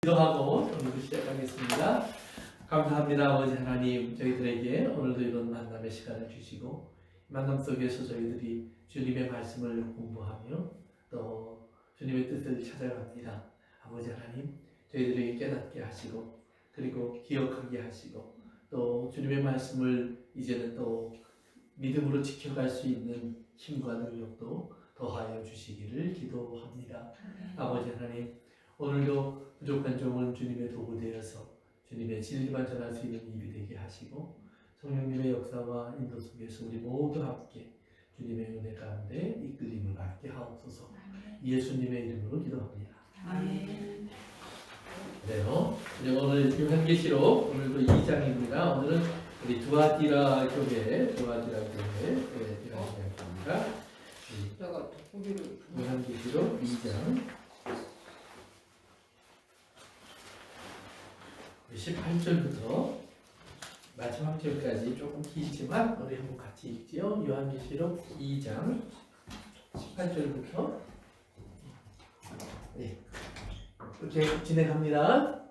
기도하고 오늘도 시작하겠습니다. 감사합니다. 아버지 하나님, 저희들에게 오늘도 이런 만남의 시간을 주시고 만남 속에서 저희들이 주님의 말씀을 공부하며 또 주님의 뜻을 찾아갑니다. 아버지 하나님, 저희들에게 깨닫게 하시고 그리고 기억하게 하시고 또 주님의 말씀을 이제는 또 믿음으로 지켜갈 수 있는 힘과 능력도 더하여 주시기를 기도합니다. 아버지 하나님, 오늘도 부족한 종은 주님의 도구 되어서 주님의 진리만 전할 수 있는 입이 되게 하시고 성령님의 역사와 인도 속에서 우리 모두 함께 주님의 은혜 가운데 이끌림을 받게 하옵소서. 예수님의 이름으로 기도합니다. 아멘. 그래요. 오늘 요한계시록 오늘도 2장입니다. 오늘은 우리 두아디라 교회 이야기입니다. 내가 고기를 요한계시록 2장 18절부터 마지막 절까지 조금 길지만 우리 한번 같이 읽지요. 요한계시록 2장 18절부터 이렇게 진행합니다.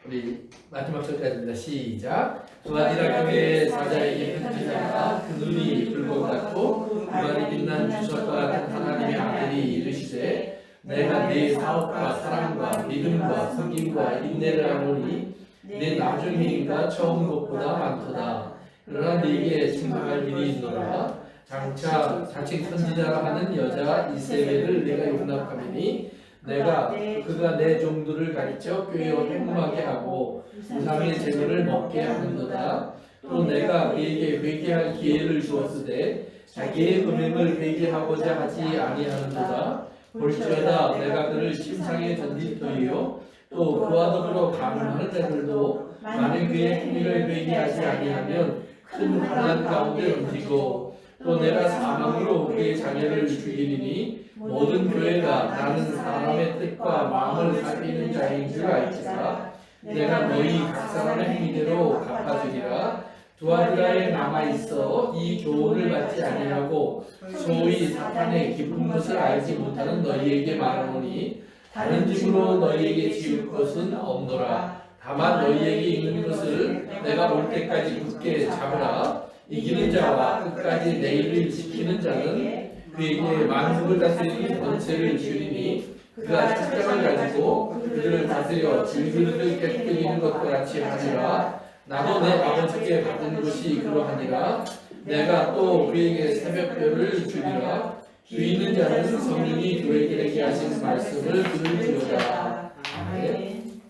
우리 마지막 절까지입니다. 시작. 두아디라 교회의 사자에게 편지자가 그 눈이 불꽃 같고 그 말이 빛난 주석과 같은 하나님의 아들이 이르시되 내가 네 사업과 사랑과 믿음과 섬김과 인내를 하노니 내 나중 행위가 처음 것보다 많도다. 그러나 네게 책망할 일이 있노라. 장차 자칭 선지자라 하는 여자 이세벨을 내가 용납하리니 내가 그가 내 종들을 가르쳐 교회와 행음하게 하고 우상의 재물을 먹게 하는도다. 또 내가 그에게 회개할 기회를 주었으되 자기의 음행을 회개하고자 하지 아니하는도다. 볼지어다 내가 그를 심상에 던질 터이요 또 그와 더불어 가늠하는 자들도 만일 그의 행위를 회개하지 아니하면 큰 환난 가운데 얹히고 또 내가 사망으로 그의 자녀를 죽이리니 모든 교회가 나는 사람의 뜻과 마음을 살피는 자인 줄 알지라. 내가 너희 각 사람의 행위대로 갚아주리라. 두아디라에 남아있어 이 교훈을 받지 아니하고 소위 사탄의 깊은 것을 알지 못하는 너희에게 말하노니 다른 집으로 너희에게 지을 것은 없노라. 다만 너희에게 있는 것을 내가 올 때까지 굳게 잡으라. 이기는 자와 끝까지 내 일을 지키는 자는 그에게 만국을 다스리는 권세를 주리니 그가 책장을 가지고 그들을 다스려 질그릇을 깨뜨리는 것과 같이 하니라. 나도 내 아버지께 받은 것이 그러하니라. 내가 또 그에게 새벽별을 주리라. 주 있는 자는 성령이 교회들에게 하신 말씀을 들을지어다. 아멘.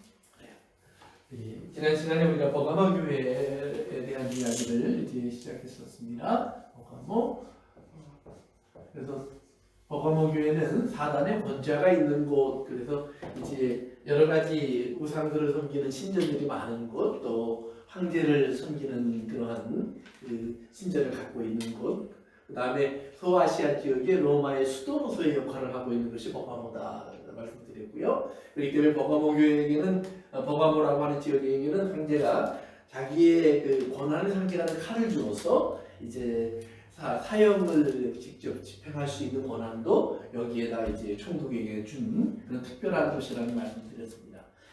지난 시간에 우리가 버가모 교회에 대한 이야기를 이제 시작했었습니다. 버가모. 그래서 버가모 교회는 사단의 권좌가 있는 곳, 그래서 이제 여러 가지 우상들을 섬기는 신전들이 많은 곳, 또 황제를 섬기는 그러한 그 신전을 갖고 있는 곳, 그 다음에 소아시아 지역의 로마의 수도로서의 역할을 하고 있는 것이 버가모다 말씀드렸고요. 그렇기 때문에 버가모 교회에게는 버가모라고 하는 지역에게는 황제가 자기의 그 권한을 상징하는 칼을 주어서 이제 사형을 직접 집행할 수 있는 권한도 여기에다 이제 총독에게 준 그런 특별한 도시라는 말씀드렸습니다.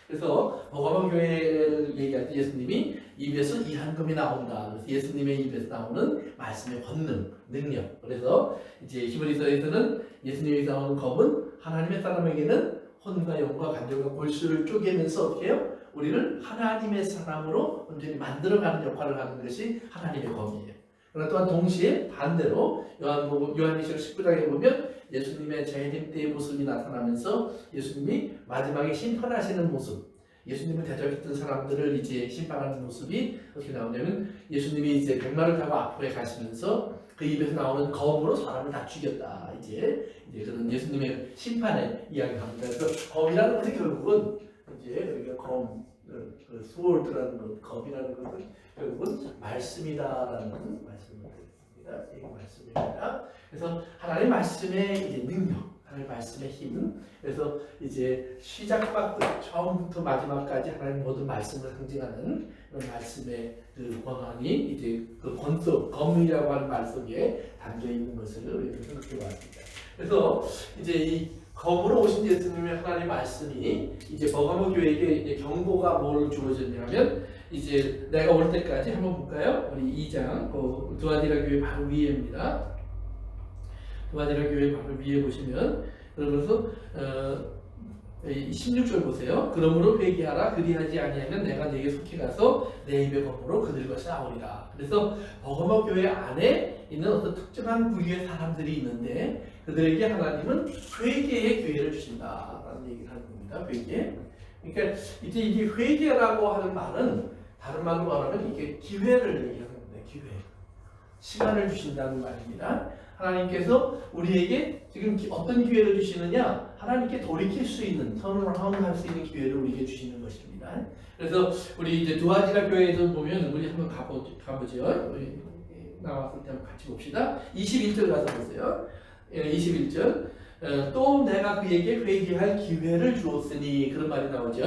그래서 버가모 교회를 얘기할 때 예수님이 입에서 이 한금이 나온다. 그래서 예수님의 입에서 나오는 말씀의 권능, 능력. 그래서 이제 히브리서에서는 예수님에서 나오는 검은 하나님의 사람에게는 혼과 영과 간절과 골수를 쪼개면서 어떻게 해요? 우리를 하나님의 사람으로 온전히 만들어가는 역할을 하는 것이 하나님의 검이에요. 그러나 또한 동시에 반대로 요한계시록 19장에 보면 예수님의 재림 때의 모습이 나타나면서 예수님이 마지막에 심판하시는 모습, 예수님을 대적했던 사람들을 이제 심판하는 모습이 어떻게 나오냐면 예수님이 이제 백마를 타고 앞으로 가시면서 그 입에서 나오는 검으로 사람을 다 죽였다. 이제 그런 예수님의 심판의 이야기합니다. 그래서 검이라는 것은 결국은 이제 우리가 그 스월드라는 것, 검이라는 것은 결국은 말씀이다라는 말씀을 드렸습니다. 이 말씀입니다. 그래서 하나님의 말씀의 이제 능력, 하나님의 말씀의 힘. 그래서 이제 시작과 끝, 처음부터 마지막까지 하나님 모든 말씀을 상징하는 그런 말씀의 그 권한이 이제 그 권속, 검이라고 하는 말 속에 담겨 있는 것을 우리가 생각해 봤습니다. 그래서 이제 이 거부로 오신 예수님의 하나님 말씀이 이제 버가모 교회에게 이제 경고가 뭘 주어졌냐면 이제 내가 올 때까지 한번 볼까요? 우리 2장 두아디라 교회 바로 위에입니다. 두아디라 교회 바로 위에 보시면 그러면서 16절 보세요. 그러므로 회개하라. 그리하지 아니하면 내가 네게 속히 가서 내 입의 검으로 그들과 싸우리라. 그래서 버가모 교회 안에 있는 어떤 특정한 부류의 사람들이 있는데 그들에게 하나님은 회개의 기회를 주신다라는 얘기를 하는 겁니다. 회개. 그러니까 이제 이 회개라고 하는 말은 다른 말로 말하면 이게 기회를 얘기하는 겁니다. 기회. 시간을 주신다는 말입니다. 하나님께서 우리에게 지금 어떤 기회를 주시느냐? 하나님께 돌이킬 수 있는, 선을 항할 수 있는 기회를 우리에게 주시는 것입니다. 그래서 우리 이제 두아디라 교회에서 보면 우리 한번 가보죠. 우리 나왔을 때 한번 같이 봅시다. 21절 가서 보세요. 21절. 또 내가 그에게 회개할 기회를 주었으니 그런 말이 나오죠.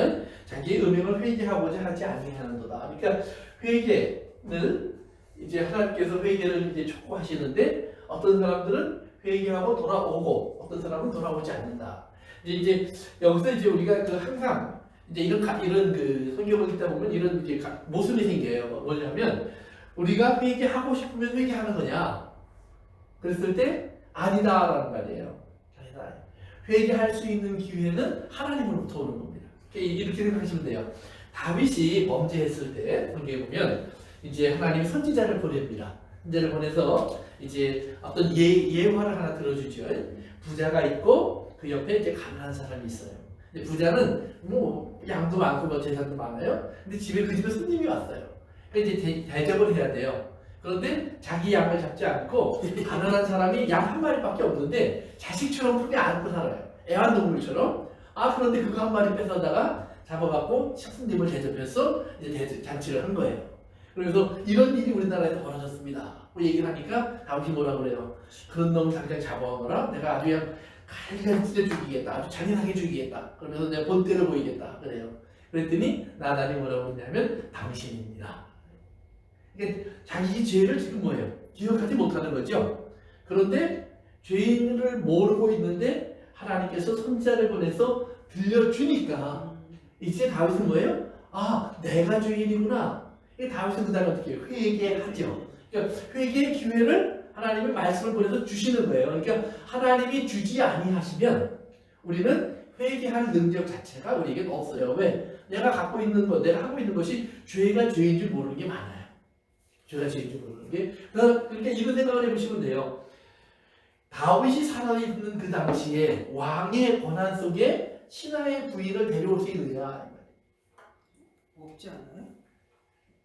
자기의 음행을 회개하고자 하지 아니하는도다. 그러니까 회개는 이제 하나님께서 회개를 이제 촉구하시는데 어떤 사람들은 회개하고 돌아오고 어떤 사람은 돌아오지 않는다. 이제 여기서 이제 우리가 항상 이제 이런 그 성경을 읽다 보면 이런 이제 모순이 생겨요. 뭐냐면 우리가 회개하고 싶으면 회개하는 거냐? 그랬을 때 아니다라는 말이에요. 아니다. 회개할 수 있는 기회는 하나님으로부터 오는 겁니다. 이렇게 생각하시면 돼요. 다윗이 범죄했을 때 성경에 보면 이제 하나님이 선지자를 보냅니다. 선지자를 보내서 이제 어떤 예화를 하나 들어주죠. 부자가 있고 그 옆에 이제 가난한 사람이 있어요. 부자는 뭐 양도 많고 뭐 재산도 많아요. 근데 그 집에 손님이 왔어요. 그러니까 이제 대접을 해야 돼요. 그런데 자기 양을 잡지 않고 가난한 사람이 양 한 마리밖에 없는데 자식처럼 크게 안고 살아요. 애완동물처럼. 그런데 그거 한 마리 뺏어다가 잡아갖고 식순님을 대접해서 이제 잔치를 한 거예요. 그래서 이런 일이 우리나라에서 벌어졌습니다. 얘기를 하니까 다윗이 뭐라 그래요? 그런 놈 당장 잡아오거라. 내가 아주 그냥 칼칼 찢어 죽이겠다. 아주 잔인하게 죽이겠다. 그러면서 내가 본때를 보이겠다. 그래요. 그랬더니 나단이 뭐라고 했냐면 당신입니다. 그러니까 자기 죄를 지금 뭐예요? 기억하지 못하는 거죠. 그런데 죄인을 모르고 있는데 하나님께서 선지자를 보내서 들려주니까 이제 다윗은 뭐예요? 내가 죄인이구나. 다윗은 그 다음에 어떻게 해요? 회개하죠. 그러니까 회개의 기회를 하나님의 말씀을 보내서 주시는 거예요. 그러니까 하나님이 주지 아니하시면 우리는 회개할 능력 자체가 우리에게 없어요. 왜? 내가 갖고 있는 것, 내가 하고 있는 것이 죄가 죄인 줄 모르는 게 많아요. 죄가 죄인 줄 모르는 게. 그러니까 이런 생각을 해보시면 돼요. 다윗이 살아있는 그 당시에 왕의 권한 속에 신하의 부인을 데려올 수 있느냐? 없지 않아요?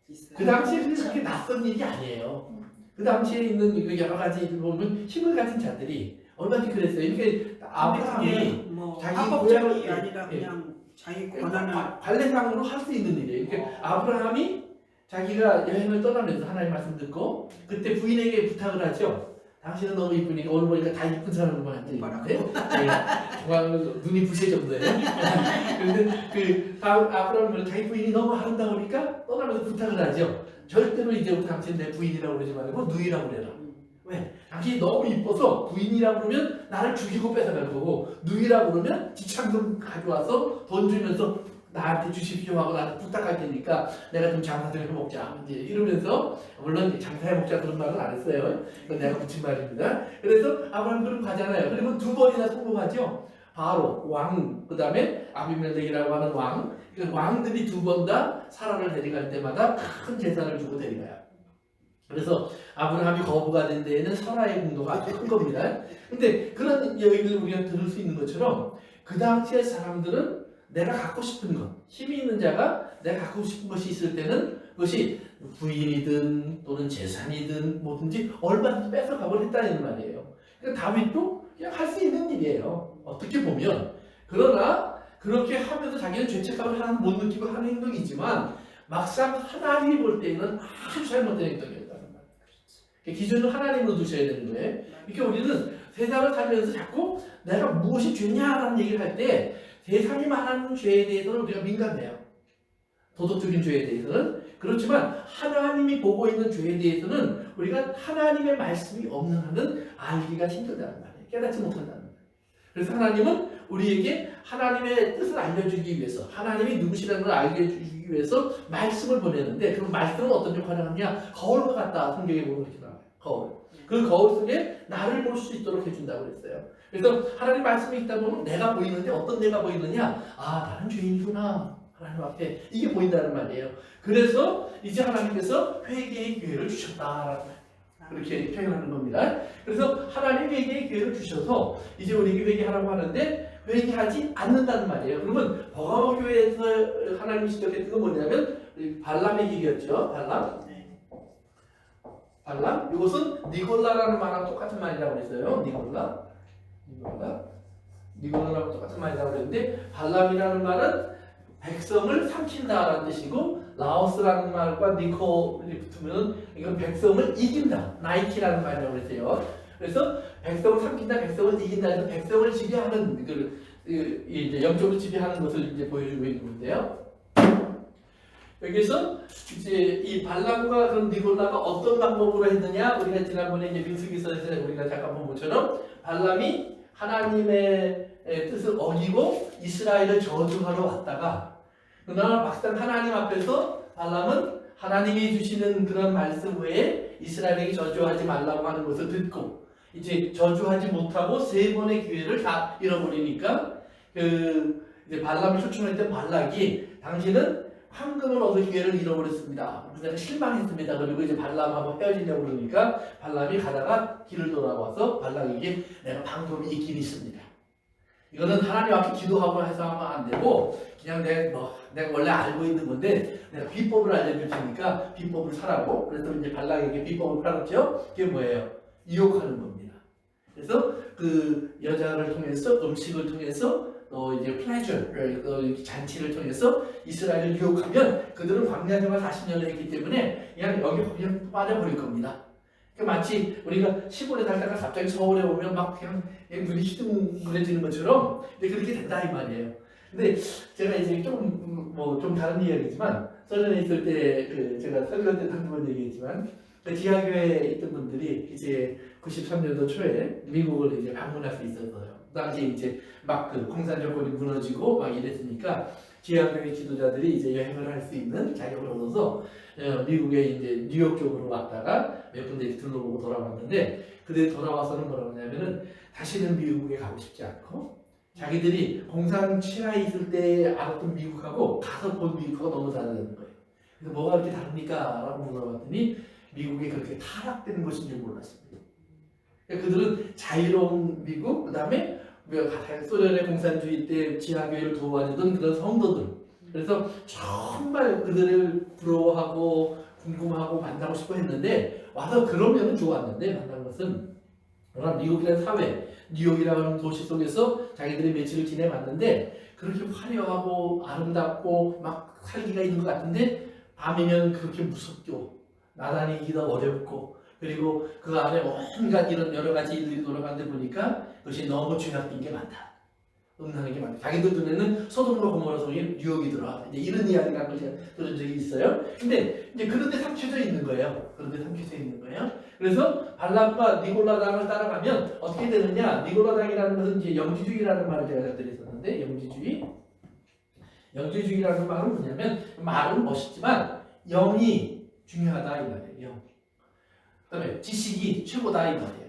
있어요. 그 당시에 그렇게 낯선 일이 아니에요. 그 당시에 있는 여러 가지 보면 힘을 가진 자들이 얼마나 그랬어요. 이렇게 아브라함이 뭐 자기 합법적이 고향을 아니라 그냥 자기 권한을 관례상으로 할 수 있는 일이에요. 그러니까 아브라함이 자기가 여행을 떠나면서 하나님 말씀 듣고 그때 부인에게 부탁을 하죠. 당신은 너무 이쁘니까 오늘 보니까 다 이쁜 사람으로만 앉아있는데 정말 눈이 부실 정도예요. 그런데 아브라함은 자기 부인이 너무 아름다우니까 떠나면서 부탁을 하죠. 절대로 이제부터 당신 내 부인이라고 그러지 말고 누이라고 그래라. 왜? 당신이 너무 이뻐서 부인이라고 그러면 나를 죽이고 뺏어갈 거고 누이라고 그러면 지참금 가져와서 돈 주면서 나한테 주십시오 하고 나한테 부탁할 테니까 내가 좀 장사 좀 해먹자 이제 이러면서 물론 장사해먹자 그런 말은 안 했어요. 이건 내가 붙인 말입니다. 그래서 아브라함 그럼 가잖아요. 그리고 두 번이나 성공하죠. 바로 왕, 그 다음에 아비멜렉이라고 하는 왕, 그러니까 왕들이 두 번 다 사라를 데려갈 때마다 큰 재산을 주고 데려가요. 그래서 아브라함이 거부가 된 데에는 사라의 공로가 아주 큰 겁니다. 근데 그런 얘기를 우리가 들을 수 있는 것처럼 그 당시의 사람들은 내가 갖고 싶은 것, 힘이 있는 자가 내가 갖고 싶은 것이 있을 때는 그것이 부인이든 또는 재산이든 뭐든지 얼마든지 뺏어가고 했다는 말이에요. 그러니까 다윗도 그냥 할 수 있는 일이에요. 어떻게 보면. 그러나 그렇게 하면서 자기는 죄책감을 하나도 못 느끼고 하는 행동이지만 막상 하나님이 볼 때에는 아주 잘못된 행동이었다는 말이에요. 기준을 하나님으로 두셔야 되는 거예요. 그러니까 우리는 세상을 살면서 자꾸 내가 무엇이 죄냐라는 얘기를 할 때 세상이 말하는 죄에 대해서는 우리가 민감해요. 도덕적인 죄에 대해서는. 그렇지만 하나님이 보고 있는 죄에 대해서는 우리가 하나님의 말씀이 없는 한은 알기가 힘들다는 말이에요. 깨닫지 못한다는 말이에요. 그래서 하나님은 우리에게 하나님의 뜻을 알려주기 위해서, 하나님이 누구시라는 걸 알려주기 위해서 말씀을 보내는데, 그 말씀은 어떤 역할을 하느냐? 거울과 같다. 성경에 보면 이렇게 나와요. 거울. 그 거울 속에 나를 볼 수 있도록 해준다고 그랬어요. 그래서 하나님 말씀이 있다 보면 내가 보이는데 어떤 내가 보이느냐? 아, 나는 죄인이구나. 하나님 앞에 이게 보인다는 말이에요. 그래서 이제 하나님께서 회개의 기회를 주셨다. 그렇게 표현하는 겁니다. 그래서 하나님 회개의 기회를 주셔서 이제 우리에게 회개하라고 하는데 회개하지 않는다는 말이에요. 그러면 버가모 교회에서 하나님이 시작했던 건 뭐냐면 발람 얘기였죠. 발람. 이것은 니골라라는 말하고 똑같은 말이라고 했어요. 니골라라고 똑같은 말이라고 그랬는데 발람이라는 말은 백성을 삼킨다라는 뜻이고 라오스라는 말과 니콜이 붙으면 이건 백성을 이긴다. 나이키라는 말이라고 그랬어요. 그래서 백성을 삼킨다, 백성을 이긴다 해서 백성을 지배하는 이제 영적으로 지배하는 것을 이제 보여주고 있는 건데요. 여기서 이제 이 발람과 그런 니골라가 어떤 방법으로 했느냐? 우리가 지난번에 이제 민수기서에서 우리가 잠깐 본 것처럼 발람이 하나님의 뜻을 어기고 이스라엘을 저주하러 왔다가 그러나 막상 하나님 앞에서 발람은 하나님이 주시는 그런 말씀 외에 이스라엘에게 저주하지 말라고 하는 것을 듣고 이제 저주하지 못하고 3번의 기회를 다 잃어버리니까 이제 발람을 초청했던 발락이 당신은 황금을 얻을 기회를 잃어버렸습니다. 내가 실망했습니다. 그리고 이제 발람하고 헤어지려고 그러니까 발람이 가다가 길을 돌아와서 발락에게 내가 방법이 있긴 있습니다. 이거는 하나님 앞에 기도하고 해서 하면 안 되고 그냥 내가 원래 알고 있는 건데 내가 비법을 알려줄 테니까 비법을 사라고. 그래서 이제 발락에게 비법을 팔았죠. 그게 뭐예요? 유혹하는 겁니다. 그래서 그 여자를 통해서 음식을 통해서 또 이제 플레저 잔치를 통해서 이스라엘을 유혹하면 그들은 광야 생활 40년을 했기 때문에 그냥 여기 그냥 빠져버릴 겁니다. 마치 우리가 시골에 살다가 갑자기 서울에 오면 막 그냥 눈이 희둥그레지는 것처럼 그렇게 된다 이 말이에요. 근데 제가 이제 좀 다른 이야기지만 서전에 있을 때 제가 설교 때 한두 번 얘기했지만 그 지하교회에 있던 분들이 이제 93년도 초에 미국을 이제 방문할 수 있었어요. 그 당시 이제 막 그 공산 정권이 무너지고 막 이랬으니까 지하교회 지도자들이 이제 여행을 할 수 있는 자격을 얻어서 미국에 이제 뉴욕 쪽으로 왔다가 몇 군데 둘러보고 돌아왔는데 그들 돌아와서는 뭐라고 하냐면은 다시는 미국에 가고 싶지 않고 자기들이 공산 치하에 있을 때 알았던 미국하고 가서 본 미국하고 너무 다르다는 거예요. 그래서 뭐가 그렇게 다릅니까? 라고 물어봤더니 미국이 그렇게 타락되는 것인 줄 몰랐습니다. 그러니까 그들은 자유로운 미국, 그 다음에 소련의 공산주의 때 지하교회를 도와주던 그런 성도들. 그래서 정말 그들을 부러워하고 궁금하고 만나고 싶어 했는데 와서 그러면 좋았는데 만난 것은 그러나 미국이라는 사회, 뉴욕이라는 도시 속에서 자기들이 며칠을 지내봤는데 그렇게 화려하고 아름답고 막 살기가 있는 것 같은데 밤이면 그렇게 무섭고 나다니기도 어렵고 그리고 그 안에 온갖 이런 여러 가지 일들이 돌아가는데 보니까 그것이 너무 죄악된 게 많다. 음란한 게 많다. 자기들 눈에는 소돔과 고모라 속이 뉴욕이더라. 이제 이런 이야기를 들은 적이 있어요. 근데 이제 그런데 삼켜져 있는 거예요. 그래서 발람과 니골라당을 따라가면 어떻게 되느냐? 니골라당이라는 것은 이제 영지주의라는 말을 제가 드렸었는데 영지주의라는 말은 뭐냐면 말은 멋있지만 영이 중요하다 이 말이에요. 그다음에 지식이 최고다 이 말이에요.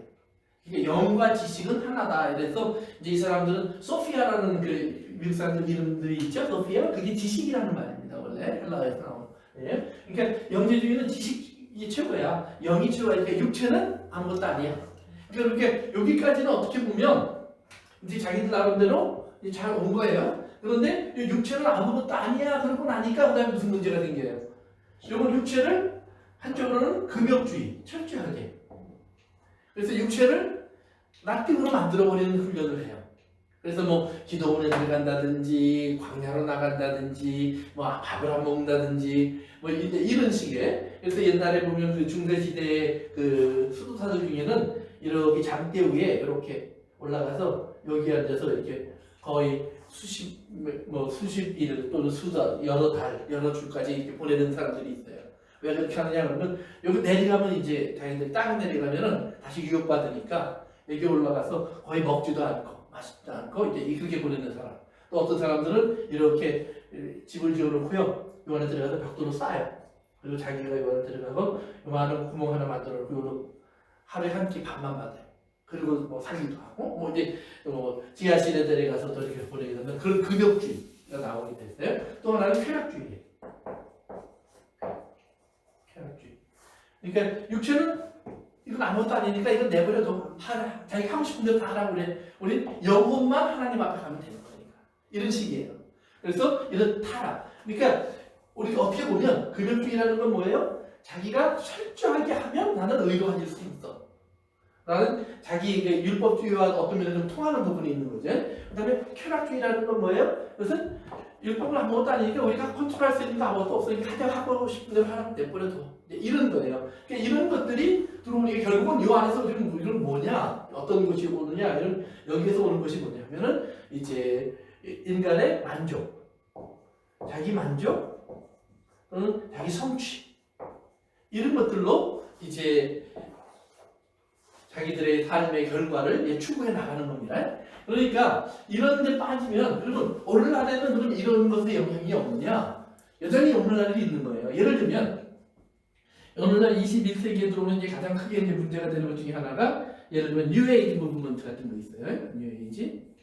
그러니까 영과 지식은 하나다. 그래서 이제 이 사람들은 소피아라는 그 미국 사람들 이름들이 있죠. 소피아 그게 지식이라는 말입니다. 원래 헬라어에서 나오는. 예? 그러니까 영지주의는 지식이 최고야. 영이 최고야. 그러니까 육체는 아무것도 아니야. 그러니까 여기까지는 어떻게 보면 이제 자기들 나름대로 잘 온 거예요. 그런데 육체는 아무것도 아니야. 그러고 나니까 그다음에 무슨 문제가 생겨요. 이건 육체를 한쪽으로는 금욕주의, 철저하게. 그래서 육체를 나띵으로 만들어버리는 훈련을 해요. 그래서 뭐 기도원에 들어간다든지 광야로 나간다든지 뭐 밥을 안 먹는다든지 뭐 이런 식의. 그래서 옛날에 보면 그 중세시대의 그 수도사들 중에는 이렇게 잠대 위에 이렇게 올라가서 여기 앉아서 이렇게 거의 수십 일 또는 여러 달, 여러 주까지 이렇게 보내는 사람들이 있어요. 왜 그렇게 하느냐 그러면 여기 내려가면 이제 자기들 땅 내려가면은 다시 유혹받으니까 여기 올라가서 거의 먹지도 않고 맛있지 않고 이제 그렇게 보내는 사람. 또 어떤 사람들은 이렇게 집을 지어놓고요. 요 안에 들어가서 벽돌로 쌓아요. 그리고 자기가 요 안에 들어가고 요만한 구멍 하나 만들어 놓고 하루에 한 끼 밥만 받아요. 그리고 뭐 살기도 하고 뭐 이제 지하실에 데려가서 또 이렇게 보내게 되면 그런 급여주의가 나오게 됐어요. 또 하나는 쾌락주의예요. 쾌락주의. 그러니까 육체는 이건 아무것도 아니니까 이건 내버려둬. 자기 하고 싶은 대로 다 하라고 그래. 우리 영혼만 하나님 앞에 가면 되는 거니까. 이런 식이에요. 그래서 이런 타락. 그러니까 우리가 어떻게 보면 금욕주의라는 건 뭐예요? 자기가 철저하게 하면 나는 의로워질 수 있어. 나는 자기 율법주의와 어떤 면에서 좀 통하는 부분이 있는 거죠. 그 다음에 쾌락주의라는 건 뭐예요? 그것은 율법은 아무것도 아니니까 우리가 컨트롤할 수 있는 거 아무것도 없으니까 하자 하고 싶은 대로 하라 내버려둬. 이런 거예요. 그러니까 이런 것들이 들어오니까 결국은 이 안에서 우리는 뭐냐? 어떤 것이 오느냐? 이런 여기에서 오는 것이 뭐냐면은 이제 인간의 만족, 자기 만족, 또는 자기 성취 이런 것들로 이제 자기들의 삶의 결과를 추구해 나가는 겁니다. 그러니까 이런 데 빠지면 그러면 오늘날에는 그럼 이런 것에 영향이 없느냐? 여전히 오늘날에 있는 거예요. 예를 들면 오늘날 21세기에 들어오는 이제 가장 크게 이제 문제가 되는 것 중에 하나가 예를 들면 뉴에이지 무브먼트 같은 거 있어요. 뉴에이지.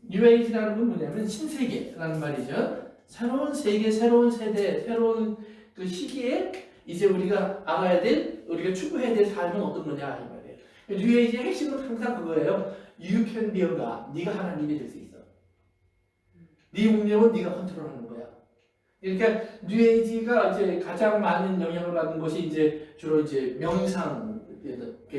뉴에이지라는 건 뭐냐면 신세계라는 말이죠. 새로운 세계, 새로운 세대, 새로운 그 시기에 이제 우리가 알아야 될, 우리가 추구해야 될 삶은 어떤 거냐 이 말이에요. 뉴에이지의 핵심은 항상 그거예요. You can be a God. 네가 하나님이 될 수 있어. 네 운명은 네가 컨트롤하는 거야. 그러니까 뉴에이지가 이제 가장 많은 영향을 받는 것이 이제 주로 이제 명상,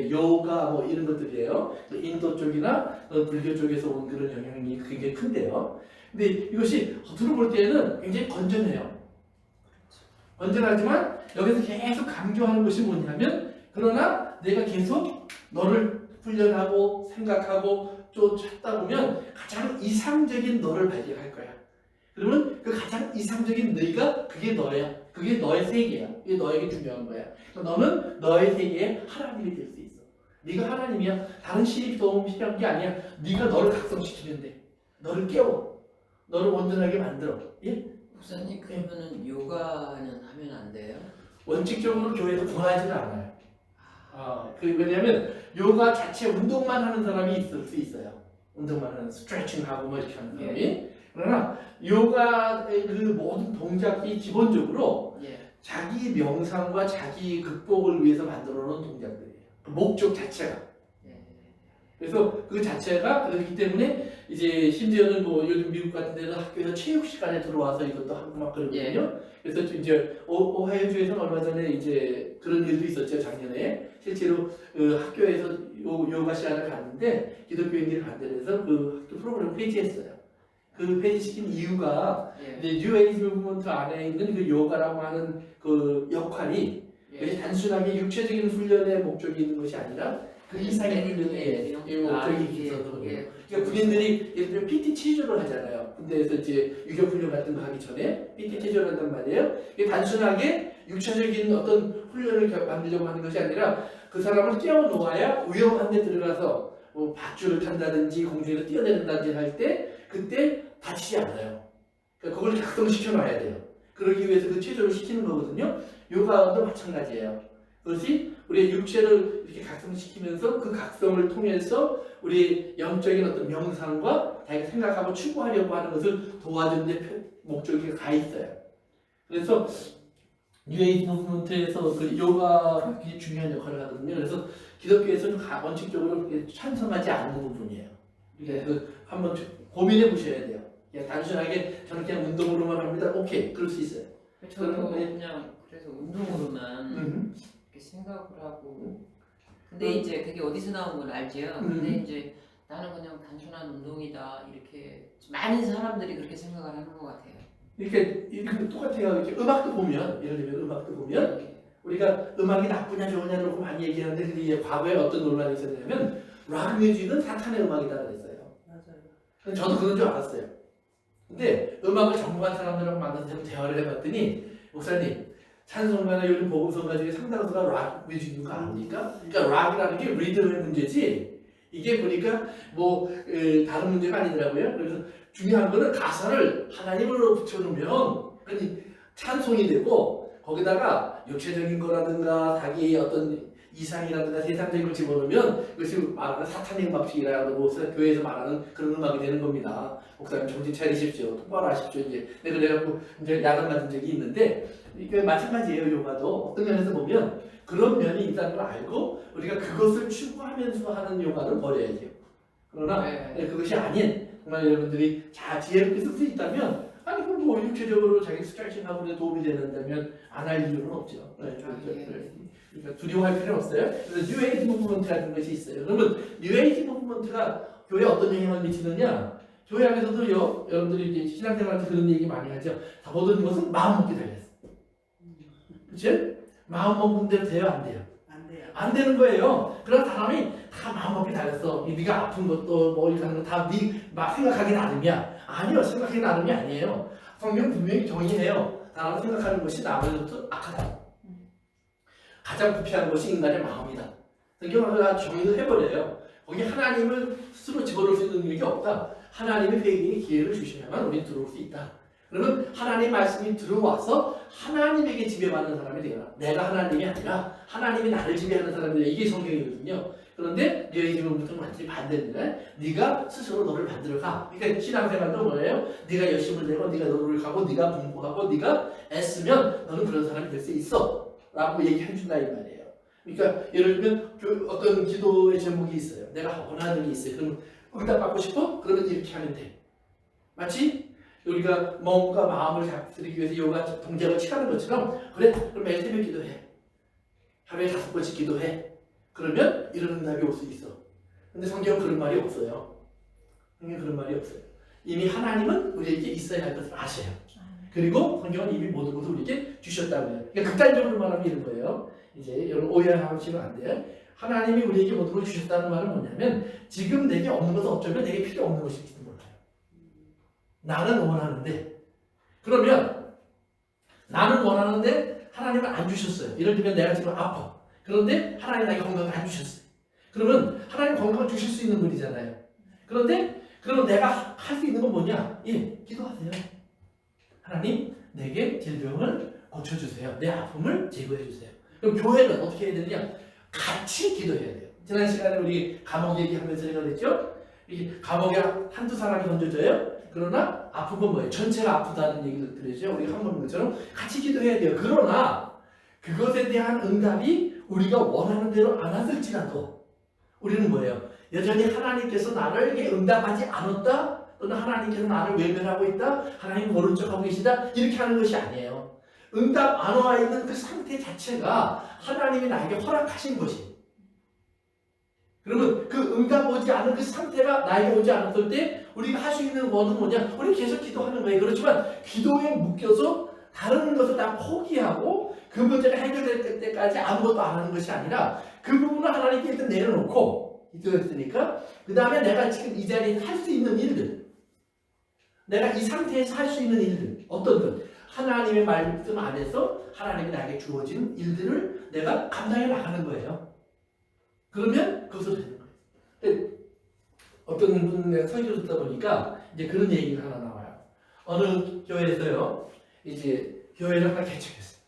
요가 뭐 이런 것들이에요. 인도 쪽이나 불교 쪽에서 온 그런 영향이 굉장히 큰데요. 근데 이것이 겉으로 볼 때는 굉장히 건전해요. 건전하지만 여기서 계속 강조하는 것이 뭐냐면 그러나 내가 계속 너를 훈련하고 생각하고 쫓다 보면 가장 이상적인 너를 발견할 거야. 그러면 그 가장 이상적인 너희가 그게 너야. 그게 너의 세계야. 그게 너에게 중요한 거야. 너는 너의 세계에 하나님이 될 수 있어. 네가 하나님이야. 다른 신입 도움 필요한 게 아니야. 네가 너를 각성시키면 돼. 너를 깨워. 너를 온전하게 만들어. 예? 목사님 그러면은 요가는 하면 안 돼요? 원칙적으로 교회에서 권하지는 않아요. 왜냐하면 요가 자체 운동만 하는 사람이 있을 수 있어요. 운동만 하는 스트레칭하고 뭐 이렇게 하는 사람이. 그러나 요가의 그 모든 동작이 기본적으로 자기 명상과 자기 극복을 위해서 만들어 놓은 동작들이에요. 그 목적 자체가. 그래서 그 자체가 그렇기 때문에 이제 심지어는 뭐 요즘 미국 같은 데는 학교에서 체육 시간에 들어와서 이것도 하고 막 그러거든요. 그래서 이제 오하이오주에서는 얼마 전에 이제 그런 일도 있었죠. 작년에 실제로 학교에서 요가 시간을 갔는데 기독교인들이 반대해서 그 학교 프로그램을 폐지했어요. 그 폐지시킨 이유가 이제 뉴에이지 무브먼트 안에 있는 그 요가라고 하는 그 역할이 단순하게 육체적인 훈련의 목적이 있는 것이 아니라 그 이상의 훈련의 목적이 있어서 그래요. 그러니까 군인들이 예를 들면 PT 체조를 하잖아요. 군대에서 이제 유격 훈련 같은 거 하기 전에 PT 체조를 한단 말이에요. 이게 단순하게 육체적인 어떤 훈련을 만들려고 하는 것이 아니라 그 사람을 깨워 놓아야 위험한 데 들어가서 뭐 밧줄을 탄다든지 공중에서 뛰어내린다든지 할 때 그때 다치지 않아요. 그러니까 그걸 각성시켜 놔야 돼요. 그러기 위해서 그 체조를 시키는 거거든요. 요가도 마찬가지예요. 그것이 우리의 육체를 이렇게 각성시키면서 그 각성을 통해서 우리 영적인 어떤 명상과 자기가 생각하고 추구하려고 하는 것을 도와주는 데 목적이 가 있어요. 그래서 뉴에이지 무브먼트에서 그 요가가 굉장히 중요한 역할을 하거든요. 그래서 기독교에서는 원칙적으로 찬성하지 않는 부분이에요. 그러니까 한번 고민해 보셔야 돼요. 그냥 단순하게 저는 그냥 운동으로만 합니다. 오케이, 그럴 수 있어요. 저도 그냥 그래서 운동으로만 이렇게 생각을 하고 근데 이제 그게 어디서 나온 건 알지요. 근데 이제 나는 그냥 단순한 운동이다 이렇게 많은 사람들이 그렇게 생각을 하는 것 같아요. 이렇게 똑같아요. 이렇게 음악도 보면 예를 들면 음악도 보면 우리가 음악이 나쁘냐 좋으냐라고 많이 얘기하는데 근데 이제 과거에 어떤 논란이 있었냐면 락 뮤직은 사탄의 음악이다 그랬어요. 맞아요. 저도 그런 줄 알았어요. 근데 음악을 전공한 사람들하고 만나서 좀 대화를 해봤더니 목사님 찬송가나 요즘 복음성가 중에 상당수가 락 뮤직인 거 아닙니까? 그러니까 락이라는 게 리듬의 문제지 이게 보니까 뭐 다른 문제가 아니더라고요. 그래서 중요한 거는 가사를 하나님으로 붙여놓으면 그니 찬송이 되고 거기다가 육체적인 거라든가 자기의 어떤 이상이라든가 세상적인 걸 집어넣으면 그것이 말하는 사탄의 음악식이라고 교회에서 말하는 그런 음악이 되는 겁니다. 목사님 정신 차리십시오. 똑바로 하십시오. 이제 내가 그래갖고 이제 야단 맞은 적이 있는데 이게 마찬가지예요. 요가도 어떤 면에서 보면 그런 면이 있다는 걸 알고 우리가 그것을 추구하면서 하는 요가는 버려야죠. 그러나 그것이 아닌 정말 여러분들이 지혜롭게 쓸 수 있다면 아니 그럼 뭐 육체적으로 자기 스트레칭하고 도움이 되는다면 안 할 이유는 없죠. 그러니까 두려워할 필요는 없어요. 그래서 뉴에이지 무브먼트라는 것이 있어요. 그러면 뉴에이지 무브먼트가 교회에 어떤 영향을 미치느냐? 교회 안에서도요. 여러분들이 이제 신앙생활 때 그런 얘기 많이 하죠. 다 모든 것은 마음 먹기 달렸어. 그렇지? 마음 먹는 대로 돼요, 안 돼요? 안 돼요. 안 되는 거예요. 그런 사람이 다 마음 먹기 달렸어. 네가 아픈 것도 뭐 이렇게 하는 거 다 막 생각하기 나름이야. 아니요, 생각하기 나름이 아니에요. 성경 분명히 정의해요. 사람은 생각하는 것이 나머지부터 악하다. 가장 부패한 것이 인간의 마음이다. 성경을 정의를 해버려요. 거기 하나님을 스스로 집어넣을 수 있는 능력이 없다. 하나님의 회개의 기회를 주셔야만 우리는 들어올 수 있다. 그러면 하나님 말씀이 들어와서 하나님에게 지배받는 사람이 되거나 내가 하나님이 아니라 하나님이 나를 지배하는 사람이 되라. 이게 성경이거든요. 그런데 너희 지금부터는 완전히 반대인데 네가 스스로 너를 만들어가. 그러니까 신앙생활도 뭐예요? 네가 열심을 내고 네가 노력하고 네가 공부하고 네가 애쓰면 너는 그런 사람이 될 수 있어 라고 얘기해 준다 이 말이에요. 그러니까 예를 들면 어떤 기도의 제목이 있어요. 내가 원하는 게 있어요. 그럼 응답받고 싶어? 그러면 이렇게 하면 돼. 마치 우리가 뭔가 마음을 다스리기 위해서 요가 동작을 취하는 것처럼 그래? 그럼 매일 새벽 기도해. 하루에 5번씩 기도해. 그러면 이런 응답이 올 수 있어. 근데 성경은 그런 말이 없어요. 성경은 그런 말이 없어요. 이미 하나님은 우리에게 있어야 할 것을 아셔요. 그리고 성경은 이미 모든 것을 우리에게 주셨다고 해요. 그러니까 극단적으로 말하면 이런 거예요. 이제 여러분 오해하시면 안 돼요. 하나님이 우리에게 모든 걸 주셨다는 말은 뭐냐면 지금 내게 없는 것은 어쩌면 내게 필요 없는 것일지도 몰라요. 나는 원하는데 그러면 나는 원하는데 하나님은 안 주셨어요. 예를 들면 내가 지금 아파. 그런데 하나님 나에게 건강을 안 주셨어요. 그러면 하나님 건강을 주실 수 있는 분이잖아요. 그런데 그러면 내가 할 수 있는 건 뭐냐? 기도하세요. 하나님 내게 질병을 고쳐주세요. 내 아픔을 제거해주세요. 그럼 교회는 어떻게 해야 되느냐? 같이 기도해야 돼요. 지난 시간에 우리 감옥 얘기하면서 제가 그랬죠? 이 감옥에 한두 사람이 던져져요. 그러나 아픈 건 뭐예요? 전체가 아프다는 얘기를 들으죠. 우리가 한 번 것처럼 같이 기도해야 돼요. 그러나 그것에 대한 응답이 우리가 원하는 대로 안 왔을지라도 우리는 뭐예요? 여전히 하나님께서 나를 응답하지 않았다? 또는 하나님께서 나를 외면하고 있다? 하나님 모른 척하고 계시다? 이렇게 하는 것이 아니에요. 응답 안 와 있는 그 상태 자체가 하나님이 나에게 허락하신 것이. 그러면 그 응답 오지 않은 그 상태가 나에게 오지 않았을 때 우리가 할 수 있는 것은 뭐냐? 우리는 계속 기도하는 거예요. 그렇지만 기도에 묶여서 다른 것을 다 포기하고 그 문제가 해결될 때까지 아무것도 안 하는 것이 아니라 그 부분을 하나님께 일단 내려놓고 기도했으니까 그 다음에 내가 지금 이 자리에 할 수 있는 일들, 내가 이 상태에서 할 수 있는 일들, 어떤 것, 하나님의 말씀 안에서 하나님이 나에게 주어진 일들을 내가 감당해 나가는 거예요. 그러면 그것으로 되는 거예요. 어떤 분 설교를 듣다 보니까 이제 그런 얘기가 하나 나와요. 어느 교회에서요, 이제 교회를 하나 개척했어요.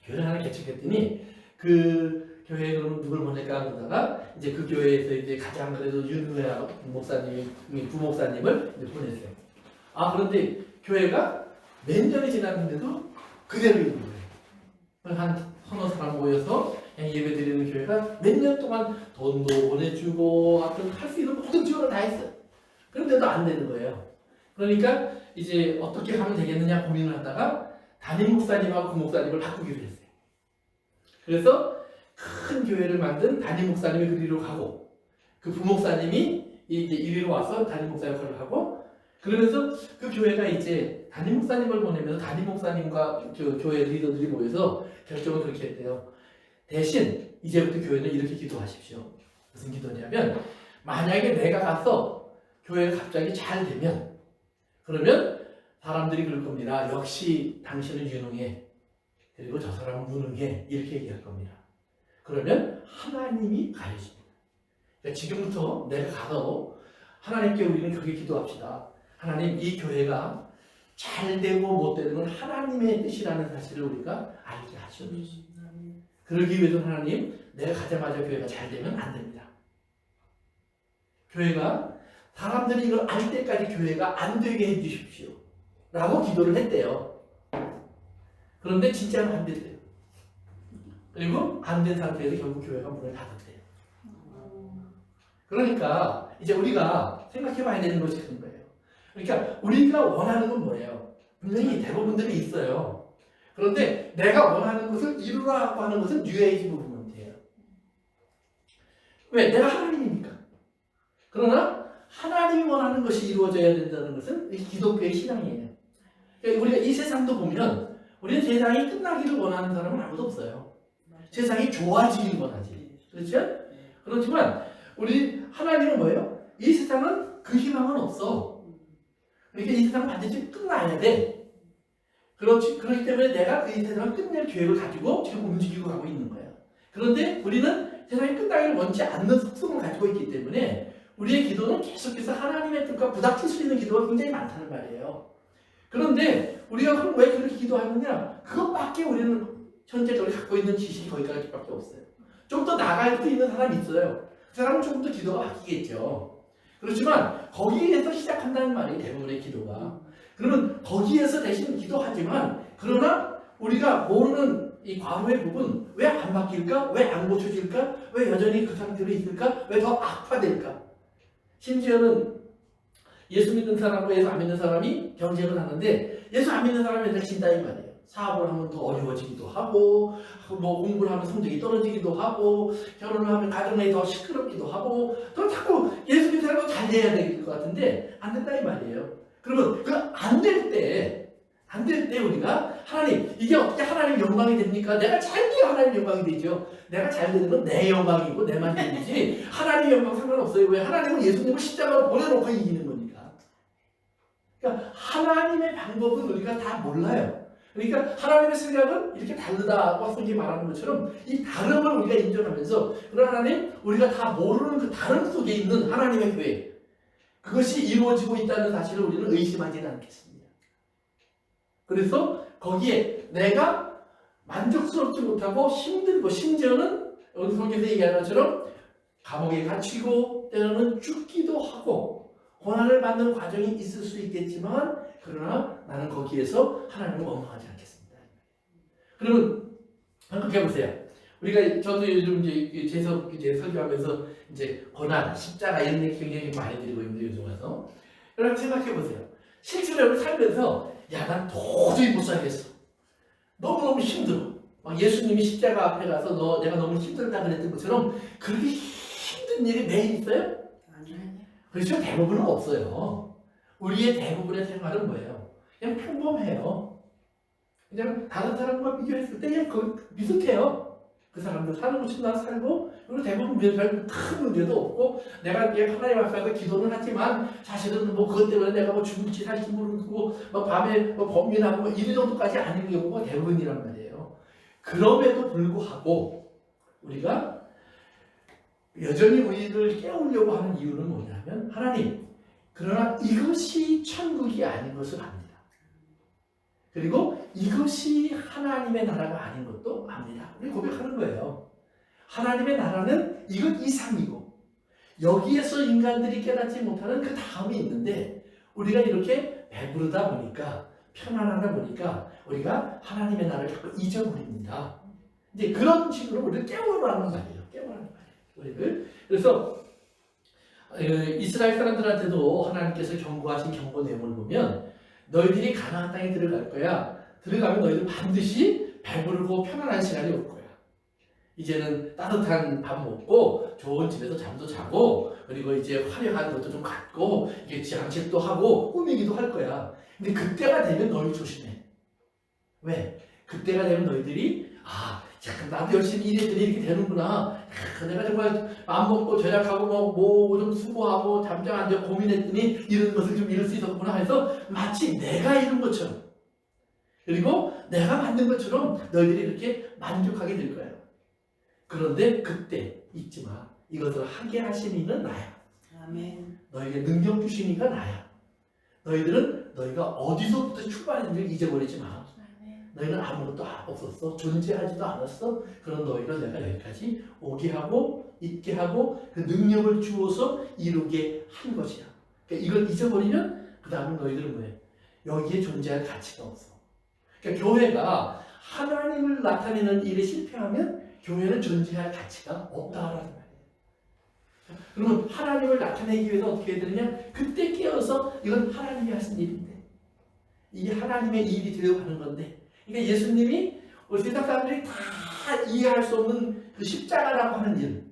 교회를 하나 개척했더니 그 교회에 그러면 누굴 보낼까 하다가 이제 그 교회에서 이제 가장 그래도 유능한 목사님, 부목사님을 이제 보냈어요. 그런데 교회가 몇 년이 지났는데도 그대로 있는 거예요. 한 서너 사람 모여서 그냥 예배 드리는 교회가 몇 년 동안 돈도 보내주고 하여튼 할 수 있는 모든 지원을 다 했어요. 그런데도 안 되는 거예요. 그러니까 이제 어떻게 하면 되겠느냐 고민을 하다가 담임 목사님하고 그 목사님을 바꾸기로 했어요. 그래서 큰 교회를 만든 담임 목사님이 그리로 가고 그 부목사님이 이제 이리로 와서 담임 목사 역할을 하고 그러면서 그 교회가 이제 담임 목사님을 보내면서 담임 목사님과 교회 리더들이 모여서 결정을 그렇게 했대요. 대신 이제부터 교회는 이렇게 기도하십시오. 무슨 기도냐면 만약에 내가 가서 교회가 갑자기 잘 되면 그러면 사람들이 그럴 겁니다. 역시 당신은 유능해. 그리고 저 사람은 무능해. 이렇게 얘기할 겁니다. 그러면 하나님이 가르칩니다. 그러니까 지금부터 내가 가서 하나님께 우리는 그렇게 기도합시다. 하나님, 이 교회가 잘 되고 못 되는 건 하나님의 뜻이라는 사실을 우리가 알게 하시옵소서. 그러기 위해서는 하나님, 내가 가자마자 교회가 잘 되면 안 됩니다. 교회가 사람들이 이걸 알 때까지 교회가 안 되게 해주십시오 라고 기도를 했대요. 그런데 진짜로 안 됐대요. 그리고 안 된 상태에서 결국 교회가 문을 닫았대요. 그러니까 이제 우리가 생각해 봐야 되는 것이 그런 거예요. 그러니까 우리가 원하는 건 뭐예요? 분명히 대부분들이 있어요. 그런데 내가 원하는 것을 이루라고 하는 것은 뉴에이지 무브먼트예요. 왜? 내가 하나님이니까. 그러나 하나님이 원하는 것이 이루어져야 된다는 것은 기독교의 신앙이에요. 그러니까 우리가 이 세상도 보면 우리는 세상이 끝나기를 원하는 사람은 아무도 없어요. 세상이 좋아지길 원하지. 그렇죠? 그렇지만 우리 하나님은 뭐예요? 이 세상은 그 희망은 없어. 그러니까 이 세상은 반드시 끝나야 돼. 그렇기 때문에 내가 이 세상을 끝낼 계획을 가지고 지금 움직이고 가고 있는 거예요. 그런데 우리는 세상이 끝나기를 원치 않는 속성을 가지고 있기 때문에 우리의 기도는 계속해서 하나님의 뜻과 부닥칠 수 있는 기도가 굉장히 많다는 말이에요. 그런데 우리가 그럼 왜 그렇게 기도하느냐? 그것밖에 우리는 현재적으로 갖고 있는 지식이 거기까지밖에 없어요. 좀 더 나아갈 수 있는 사람이 있어요. 그 사람은 조금 더 기도가 바뀌겠죠. 그렇지만 거기에서 시작한다는 말이 대부분의 기도가. 그러면 거기에서 대신 기도하지만 그러나 우리가 모르는 이 과거의 부분 왜 안 바뀔까? 왜 안 고쳐질까? 왜 여전히 그 상태로 있을까? 왜 더 악화될까? 심지어는 예수 믿는 사람과 예수 안 믿는 사람이 경쟁을 하는데 예수 안 믿는 사람이 맨날 진다 이 말이에요. 사업을 하면 더 어려워지기도 하고 뭐 공부를 하면 성적이 떨어지기도 하고 결혼을 하면 가정이 더 시끄럽기도 하고 또 자꾸 예수 믿는 사람은 잘 돼야 될 것 같은데 안 된다 이 말이에요. 그러면 그 안 될 때 우리가 하나님 이게 어떻게 하나님 영광이 됩니까? 내가 잘 돼야 하나님 영광이 되죠. 내가 잘 되는 건 내 영광이고 내 만족이지 하나님 영광 상관없어요. 왜? 하나님은 예수님을 십자가로 보내놓고 이기는 거니까. 그러니까 하나님의 방법은 우리가 다 몰라요. 그러니까 하나님의 생각은 이렇게 다르다고 성경이 말하는 것처럼 이 다름을 우리가 인정하면서 그런 하나님 우리가 다 모르는 그 다름 속에 있는 하나님의 교회 그것이 이루어지고 있다는 사실을 우리는 의심하지는 않겠습니다. 그래서 거기에 내가 만족스럽지 못하고 힘들고 심지어는 여기 성경에서 얘기하는 것처럼 감옥에 갇히고 때로는 죽기도 하고 고난을 받는 과정이 있을 수 있겠지만 그러나 나는 거기에서 하나님을 원망하지 않겠습니다. 그러면 생각해 보세요. 우리가 저도 요즘 이제 설교하면서 이제 고난, 십자가 이런 얘기 굉장히 많이 드리고 있는데 요즘 와서 여러분 생각해 보세요. 실제로 살면서 야, 난 도저히 못 살겠어. 너무너무 힘들어. 막 예수님이 십자가 앞에 가서 내가 너무 힘들다 그랬던 것처럼 그렇게 힘든 일이 매일 있어요? 그렇죠? 대부분은 없어요. 우리의 대부분의 생활은 뭐예요? 그냥 평범해요. 그냥 다른 사람과 비교했을 때 그냥 비슷해요. 그 사람들 사는 것처럼 나 살고 그리고 대부분 큰 문제도 없고 내가 하나님 앞에서 기도는 하지만 사실은 뭐 그것 때문에 내가 뭐 죽을지 살지 모르고 뭐 밤에 뭐 범인하고 뭐 이런 정도까지 아닌 경우가 대부분이란 말이에요. 그럼에도 불구하고 우리가 여전히 우리를 깨우려고 하는 이유는 뭐냐면 하나님 그러나 이것이 천국이 아닌 것을 압니다. 그리고 이것이 하나님의 나라가 아닌 것도 압니다. 우리 고백하는 거예요. 하나님의 나라는 이것 이상이고 여기에서 인간들이 깨닫지 못하는 그 다음이 있는데 우리가 이렇게 배부르다 보니까 편안하다 보니까 우리가 하나님의 나라를 자꾸 잊어버립니다. 이제 그런 식으로 우리를 깨우라는 말이에요. 깨우라는 말이에요. 우리를. 그래서 이스라엘 사람들한테도 하나님께서 경고하신 경고 내용을 보면 너희들이 가나안 땅에 들어갈 거야. 들어가면 너희들 반드시 배부르고 편안한 시간이 올 거야. 이제는 따뜻한 밥 먹고 좋은 집에서 잠도 자고 그리고 이제 화려한 것도 좀 갖고 이게 장식도 하고 꾸미기도 할 거야. 근데 그때가 되면 너희 조심해. 왜? 그때가 되면 너희들이 잠깐 나도 열심히 일했더니 이렇게 되는구나. 내가 정말 마음 먹고 절약하고 뭐 좀 수고하고 잠잠 앉아 고민했더니 이런 것을 좀 이룰 수 있었구나 해서 마치 내가 이룬 것처럼 그리고 내가 만든 것처럼 너희들이 이렇게 만족하게 될 거예요. 그런데 그때 잊지 마. 이것을 하게 하신 이는 나야. 아멘. 너에게 능력 주신 이가 나야. 너희들은 너희가 어디서부터 출발했는지 잊어버리지 마. 너희는 아무것도 없었어. 존재하지도 않았어. 그런 너희를 내가 여기까지 오게 하고 있게 하고 그 능력을 주어서 이루게 한 것이야. 그러니까 이걸 잊어버리면 그 다음에 너희들은 뭐해? 여기에 존재할 가치가 없어. 그러니까 교회가 하나님을 나타내는 일에 실패하면 교회는 존재할 가치가 없다라는 말이에요. 그러면 하나님을 나타내기 위해서 어떻게 해야 되느냐? 그때 깨어서 이건 하나님이 하신 일인데 이게 하나님의 일이 되어가는 건데, 그러니까 예수님이 우리 세상 사람들이 다 이해할 수 없는 그 십자가라고 하는 일,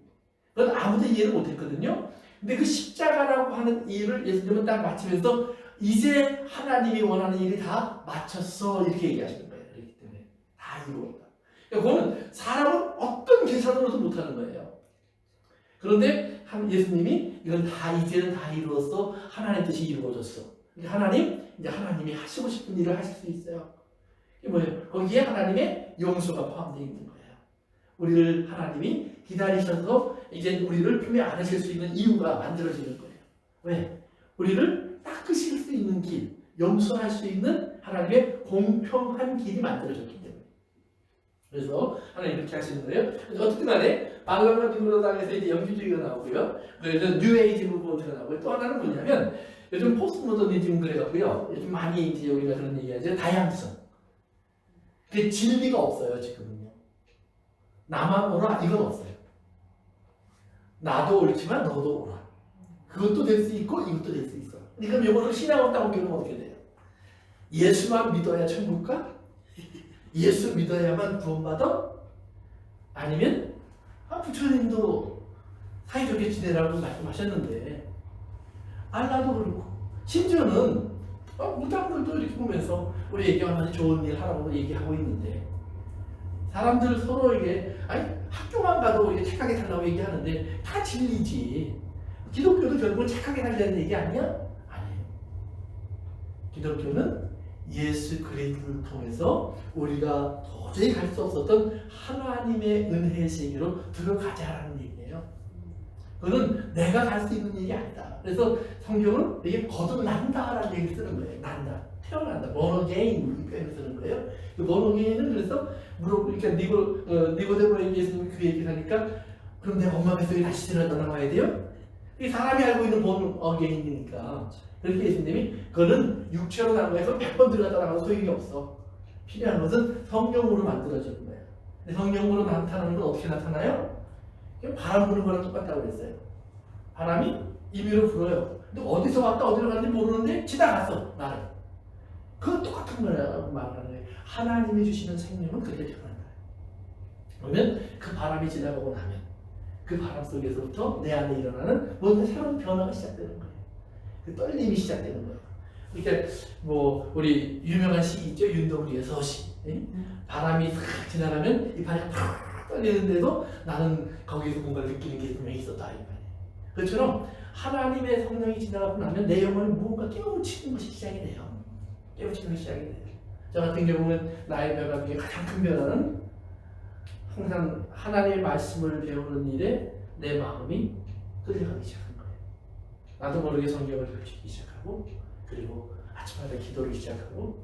그건 아무도 이해를 못했거든요. 근데 그 십자가라고 하는 일을 예수님은 딱 마치면서 이제 하나님이 원하는 일이 다 마쳤어 이렇게 얘기하시는 거예요. 그렇기 때문에 다 이루었다. 그러니까 그거는 사람은 어떤 계산으로도 못하는 거예요. 그런데 예수님이 이건 다 이제는 다 이루었어. 하나님의 뜻이 이루어졌어. 이제 하나님이 하시고 싶은 일을 하실 수 있어요. 이게 뭐예요? 거기에 하나님의 용서가 포함되어 있는 거예요. 우리를 하나님이 기다리셔서 이제 우리를 품에 안으실 수 있는 이유가 만들어지는 거예요. 왜? 우리를 닦으실 수 있는 길, 용서할 수 있는 하나님의 공평한 길이 만들어졌기 때문에. 그래서 하나님 이렇게 하시는 거예요. 그래서 어쨌든 간에 말랑과 비브로당에서 이제 영주주의가 나오고요. 그래서 뉴에이지 무브먼트가 나오고요. 또 하나는 뭐냐면 요즘 포스트모더니즘 그래갖고요. 요즘 많이 이제 우리가 그런 얘기하죠. 다양성. 그 진리가 없어요 지금은요. 나만 옳아 이건 없어요. 나도 옳지만 너도 옳아. 그것도 될 수 있고 이것도 될 수 있어. 그럼 이거를 신앙 없다고 배우면 어떻게 돼요? 예수만 믿어야 천국 가? 예수 믿어야만 구원받아? 아니면 부처님도 사이좋게 지내라고 말씀하셨는데 알라도 그렇고 심지어는 무당들도 이렇게 보면서 우리에게 얼마나 좋은 일 하라고 얘기하고 있는데 사람들 서로에게 학교만 가도 이게 착하게 살라고 얘기하는데 다 진리지. 기독교도 결국은 착하게 살려는 얘기 아니야? 아니에요. 기독교는 예수 그리스도를 통해서 우리가 도저히 갈 수 없었던 하나님의 은혜의 세계로 들어가자라는 얘기예요. 그거는 내가 갈 수 있는 일이 아니다. 그래서 성경은 이게 거듭난다라는 얘기를 쓰는 거예요. 난다, 태어난다, born again 이 표현을 쓰는 거예요. 그 born again은 그래서 그러니까 니고데모에게 예수님이 그 얘기를 하니까 그럼 내가 엄마 뱃속에 다시 들어나와야 돼요? 이 사람이 알고 있는 born again이니까. 그렇게 예수님이 그거는 육체로 나가서 100번 들어갔다 나가도 소용이 없어. 필요한 것은 성령으로 만들어지는 거예요. 근데 성령으로 나타나는 건 어떻게 나타나요? 바람 부는 거랑 똑같다고 그랬어요. 바람이 임의로 불어요. 근데 어디서 왔다 어디로 가는지 모르는데 지나갔어 나를. 그건 똑같은 거라고 말하는 거예요. 하나님이 주시는 생명은 그렇게 변한다. 그러면 그 바람이 지나가고 나면 그 바람 속에서부터 내 안에 일어나는 모든 새로운 변화가 시작되는 거예요. 그 떨림이 시작되는 거예요. 그러니까 뭐 우리 유명한 시 있죠. 윤동주의 서시. 바람이 싹 지나가면 이 바람이 팍 떨리는데도 나는 거기서 뭔가를 느끼는 게 분명히 있었다 이 말이에요. 그처럼 하나님의 성령이 지나가고 나면 내 영혼이 무언가 깨우치는 것이 시작이 돼요. 깨우치는 것이 시작이 돼요. 저 같은 경우는 나의 변화 중에 가장 큰 변화는 항상 하나님의 말씀을 배우는 일에 내 마음이 끌려가기 시작한 거예요. 나도 모르게 성경을 펼치기 시작하고 그리고 아침마다 기도를 시작하고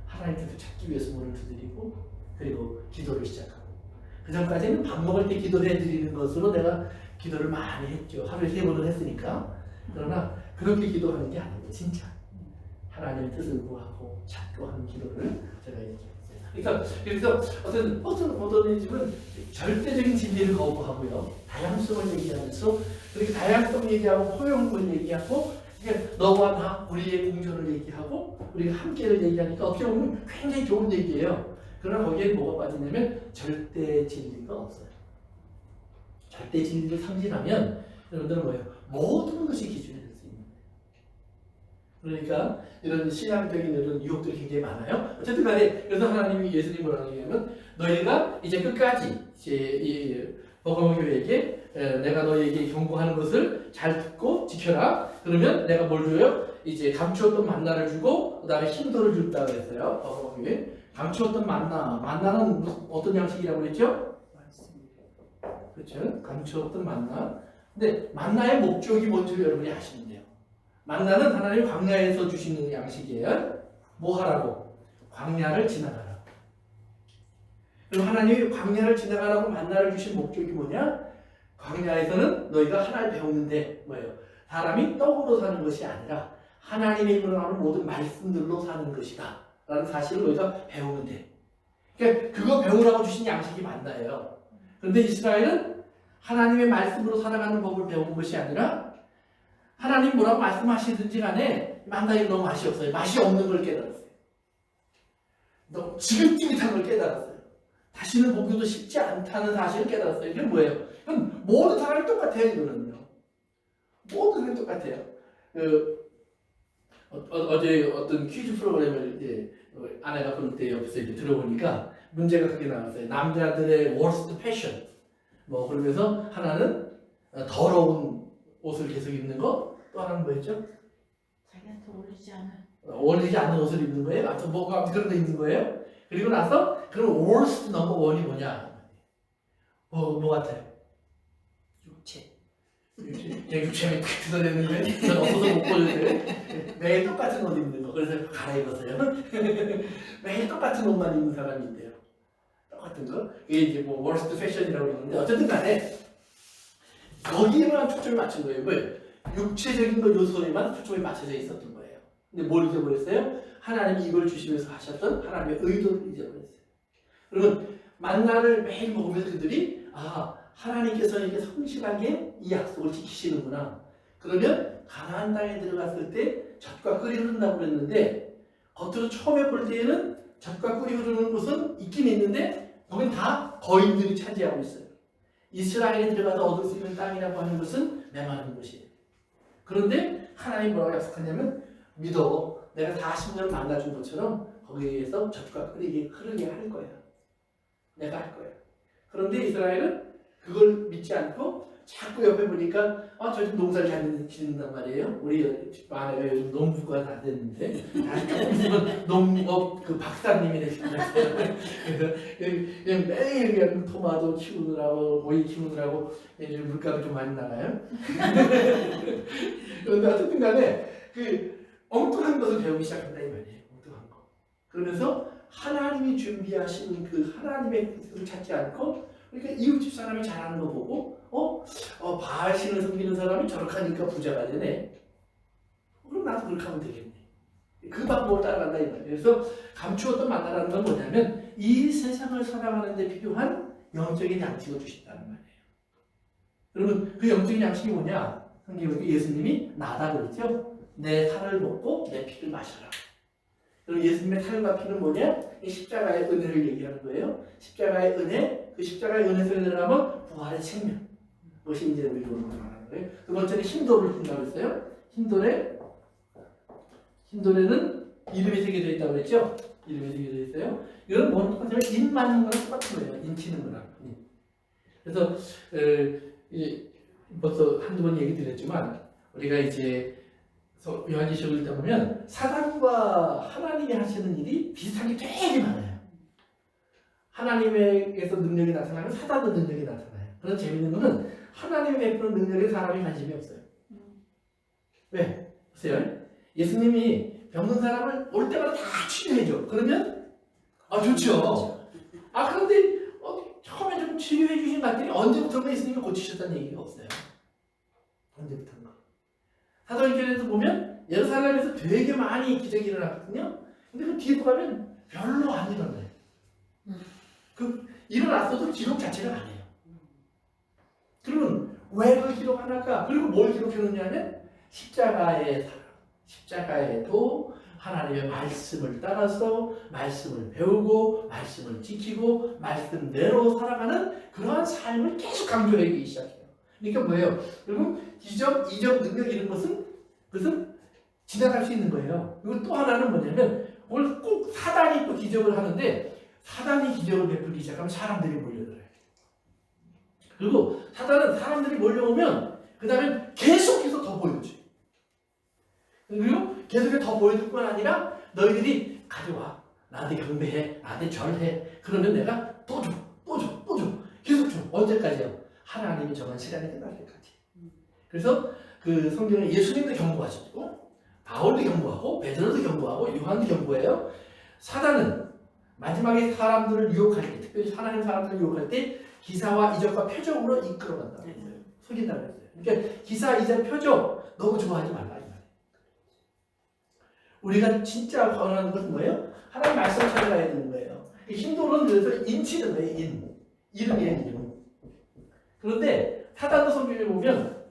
하나님 뜻을 찾기 위해서 문을 두드리고 그리고 기도를 시작하고 그 전까지는 밥 먹을 때 기도를 해드리는 것으로 내가 기도를 많이 했죠. 하루에 3번을 했으니까. 그러나 그렇게 기도하는 게 아니고 진짜 하나님의 뜻을 구하고 찾고 하는 기도를 제가 얘기했어요. 그러니까 그래서 어떤 모더니즘은 절대적인 진리를 거부하고요. 다양성을 얘기하면서 그렇게 다양성 얘기하고 포용을 얘기하고 너와 나 우리의 공존을 얘기하고 우리가 함께를 얘기하니까 어떻게 보면 굉장히 좋은 얘기예요. 그러나 거기에 뭐가 빠지냐면 절대 진리가 없어요. 절대 진리를 상실하면 여러분들은 뭐예요? 모든 것이 기준이 될 수 있는 거예요. 그러니까 이런 신앙적인 이런 유혹들이 굉장히 많아요. 어쨌든 간에 그래서 하나님이 예수님 뭐라고 얘기하면 너희가 이제 끝까지 이 버가모 교회에게 내가 너희에게 경고하는 것을 잘 듣고 지켜라. 그러면 내가 뭘 줘요? 이제 감추었던 만나를 주고 그 다음에 힘도를 줬다 그랬어요. 버가모 교회. 감추었던 만나는 어떤 양식이라고 그랬죠? 그렇죠. 감추었던 만나. 근데 만나의 목적이 뭔지 여러분이 아시면 돼요. 만나는 하나님 광야에서 주시는 양식이에요. 뭐 하라고? 광야를 지나가라고. 그럼 하나님이 광야를 지나가라고 만나를 주신 목적이 뭐냐? 광야에서는 너희가 하나를 배우는데 뭐예요? 사람이 떡으로 사는 것이 아니라 하나님의 힘으로 나오는 모든 말씀들로 사는 것이다 라는 사실을 너희가 배우면 돼. 그러니까 그거 배우라고 주신 양식이 만나예요. 그런데 이스라엘은 하나님의 말씀으로 살아가는 법을 배우는 것이 아니라 하나님 뭐라고 말씀하시든지 간에 만나에 너무 맛이 없어요. 맛이 없는 걸 깨달았어요. 너무 지긋지긋한 걸 깨달았어요. 다시는 보기도 쉽지 않다는 사실을 깨달았어요. 이게 뭐예요? 그럼 모든 사람이 똑같아요. 이거는요. 모든 사람이 똑같아요. 어제 어떤 퀴즈 프로그램을 이제 아내가 그럴 때 옆에서 이제 들어보니까 문제가 그렇게 나왔어요. 남자들의 worst fashion. 뭐 그러면서 하나는 더러운 옷을 계속 입는 거, 또 하나는 뭐였죠? 자기한테 어울리지 않는 옷을 입는 거예요. 아무튼 뭐가 그런 거 입는 거예요. 그리고 나서 그럼 worst number one이 뭐냐? 뭐 같아요? 육체. 육체에 탁 뜯어내는 거예요. 전 없어서 못 보는데 매일 똑같은 옷 입는 거. 그래서 갈아입었어요. 매일 똑같은 옷만 입는 사람이 있대요. 똑같은 거. 이게 이제 뭐 worst fashion이라고 그러는데 어쨌든 간에 거기에만 초점이 맞춘 거예요. 왜? 육체적인 것 요소에만 초점이 맞춰져 있었던 거예요. 근데 뭘 잊어버렸어요? 하나님이 이걸 주시면서 하셨던 하나님의 의도를 잊어버렸어요. 그러면 만나를 매일 먹으면서 그들이 하나님께서 이렇게 성실하게 이 약속을 지키시는구나. 그러면 가나안 땅에 들어갔을 때 젖과 꿀이 흐른다고 그랬는데 겉으로 처음에 볼 때에는 젖과 꿀이 흐르는 곳은 있긴 있는데 거긴 다 거인들이 차지하고 있어요. 이스라엘에 들어가서 얻을 수 있는 땅이라고 하는 것은 메마른 곳이에요. 그런데 하나님이 뭐라고 약속하냐면 믿어. 내가 40년 만나준 것처럼 거기에서 젖과 꿀이 흐르게 할 거야. 내가 할 거야. 그런데 이스라엘은 그걸 믿지 않고 자꾸 옆에 보니까 저 집 농사를 잘 짓는단 말이에요. 우리 아내가 요즘 농부가 다 됐는데 조금 농업 그 박사님이 되셨어요. 그래서 매일 그냥 토마토 키우느라고 고기 키우느라고 요즘 물가가 좀 많이 나가요. 그런데 어쨌든 간에 그 엉뚱한 것을 배우기 시작한다 이 말이에요. 엉뚱한 거. 그러면서 하나님이 준비하신 그 하나님의 뜻을 찾지 않고 그러니까 이웃집 사람이 잘하는 거 보고 바알신을 섬기는 사람이 저렇게 하니까 부자가 되네. 그럼 나도 그렇게 하면 되겠네. 그 방법을 따라간다 이 말이에요. 그래서 감추었던 만나라는 건 뭐냐면 이 세상을 살아가는 데 필요한 영적인 양식을 주신다는 말이에요. 여러분 그 영적인 양식이 뭐냐? 성경에 예수님이 나다 그랬죠? 내 살을 먹고 내 피를 마셔라. 그럼 예수님의 살과 피는 뭐냐? 이 십자가의 은혜를 얘기하는 거예요. 십자가의 은혜, 그 십자가의 은혜 속에 들어가면 부활의 생명. 그것이 이제 우리 오늘 말하는 거예요. 두 번째는 힘도를 준다고 했어요. 힘도래는 이름이 새겨져 있다고 그랬죠? 이름이 새겨져 있어요. 이건 뭐는 똑같으면 인 맞는 거랑 똑같은 거예요. 인 치는 거랑. 그래서 벌써 한두 번 얘기 드렸지만 우리가 이제 요한계시록을 읽다 보면 사단과 하나님이 하시는 일이 비슷한 게 되게 많아요. 하나님에게서 능력이 나타나면 사단도 능력이 나타나요. 그래서 재밌는 거는 하나님이 베푸는 능력에 사람이 관심이 없어요. 왜? 보세요. 예수님이 병든 사람을 올 때마다 다 치료해줘. 그러면 좋죠. 그런데 처음에 좀 치료해 주신 것 같더니 언제부턴가 예수님이 고치셨다는 얘기가 없어요. 언제부턴가. 사도행전에서 보면 예루살렘에서 되게 많이 기적이 일어났거든요. 근데 그 뒤에 가면 별로 안 일어나요. 일어났어도 기록 자체를 안 해요. 그러면 왜 그걸 기록 안 할까? 그리고 뭘 기록해놓냐면 십자가의 사랑, 십자가에도 하나님의 말씀을 따라서 말씀을 배우고 말씀을 지키고 말씀대로 살아가는 그러한 삶을 계속 강조하기 시작해요. 그러니까 뭐예요? 그리고 이적, 능력 이런 그것은 지나갈 수 있는 거예요. 그리고 또 하나는 뭐냐면 오늘 꼭 사단이 또 기적을 하는데 사단이 기적을 베풀기 시작하면 사람들이 몰려들어요. 그리고 사단은 사람들이 몰려오면 그 다음에 계속해서 더 보여줘. 그리고 계속해서 더 보여줄 뿐 아니라 너희들이 가져와. 나한테 경배해. 나한테 절해. 그러면 내가 또 줘. 계속 줘. 언제까지요? 하나님이 정한 시간이 끝날 때까지. 그래서 그 성경에 예수님도 경고하시고 바울도 경고하고 베드로도 경고하고 요한도 경고해요. 사단은 마지막에 사람들을 유혹할 때, 특별히 하나님 사람들을 유혹할 때 기사와 이적과 표적으로 이끌어간다고 했어요. 속인다고 했어요. 그러니까 기사, 이적, 표적 너무 좋아하지 말라 이 말이에요. 우리가 진짜 원하는 것은 뭐예요? 하나님 말씀을 찾아가야 되는 거예요. 힌두는 그래서 인치는 거예요. 이름이에요. 이름. 그런데 사단도 성경에 보면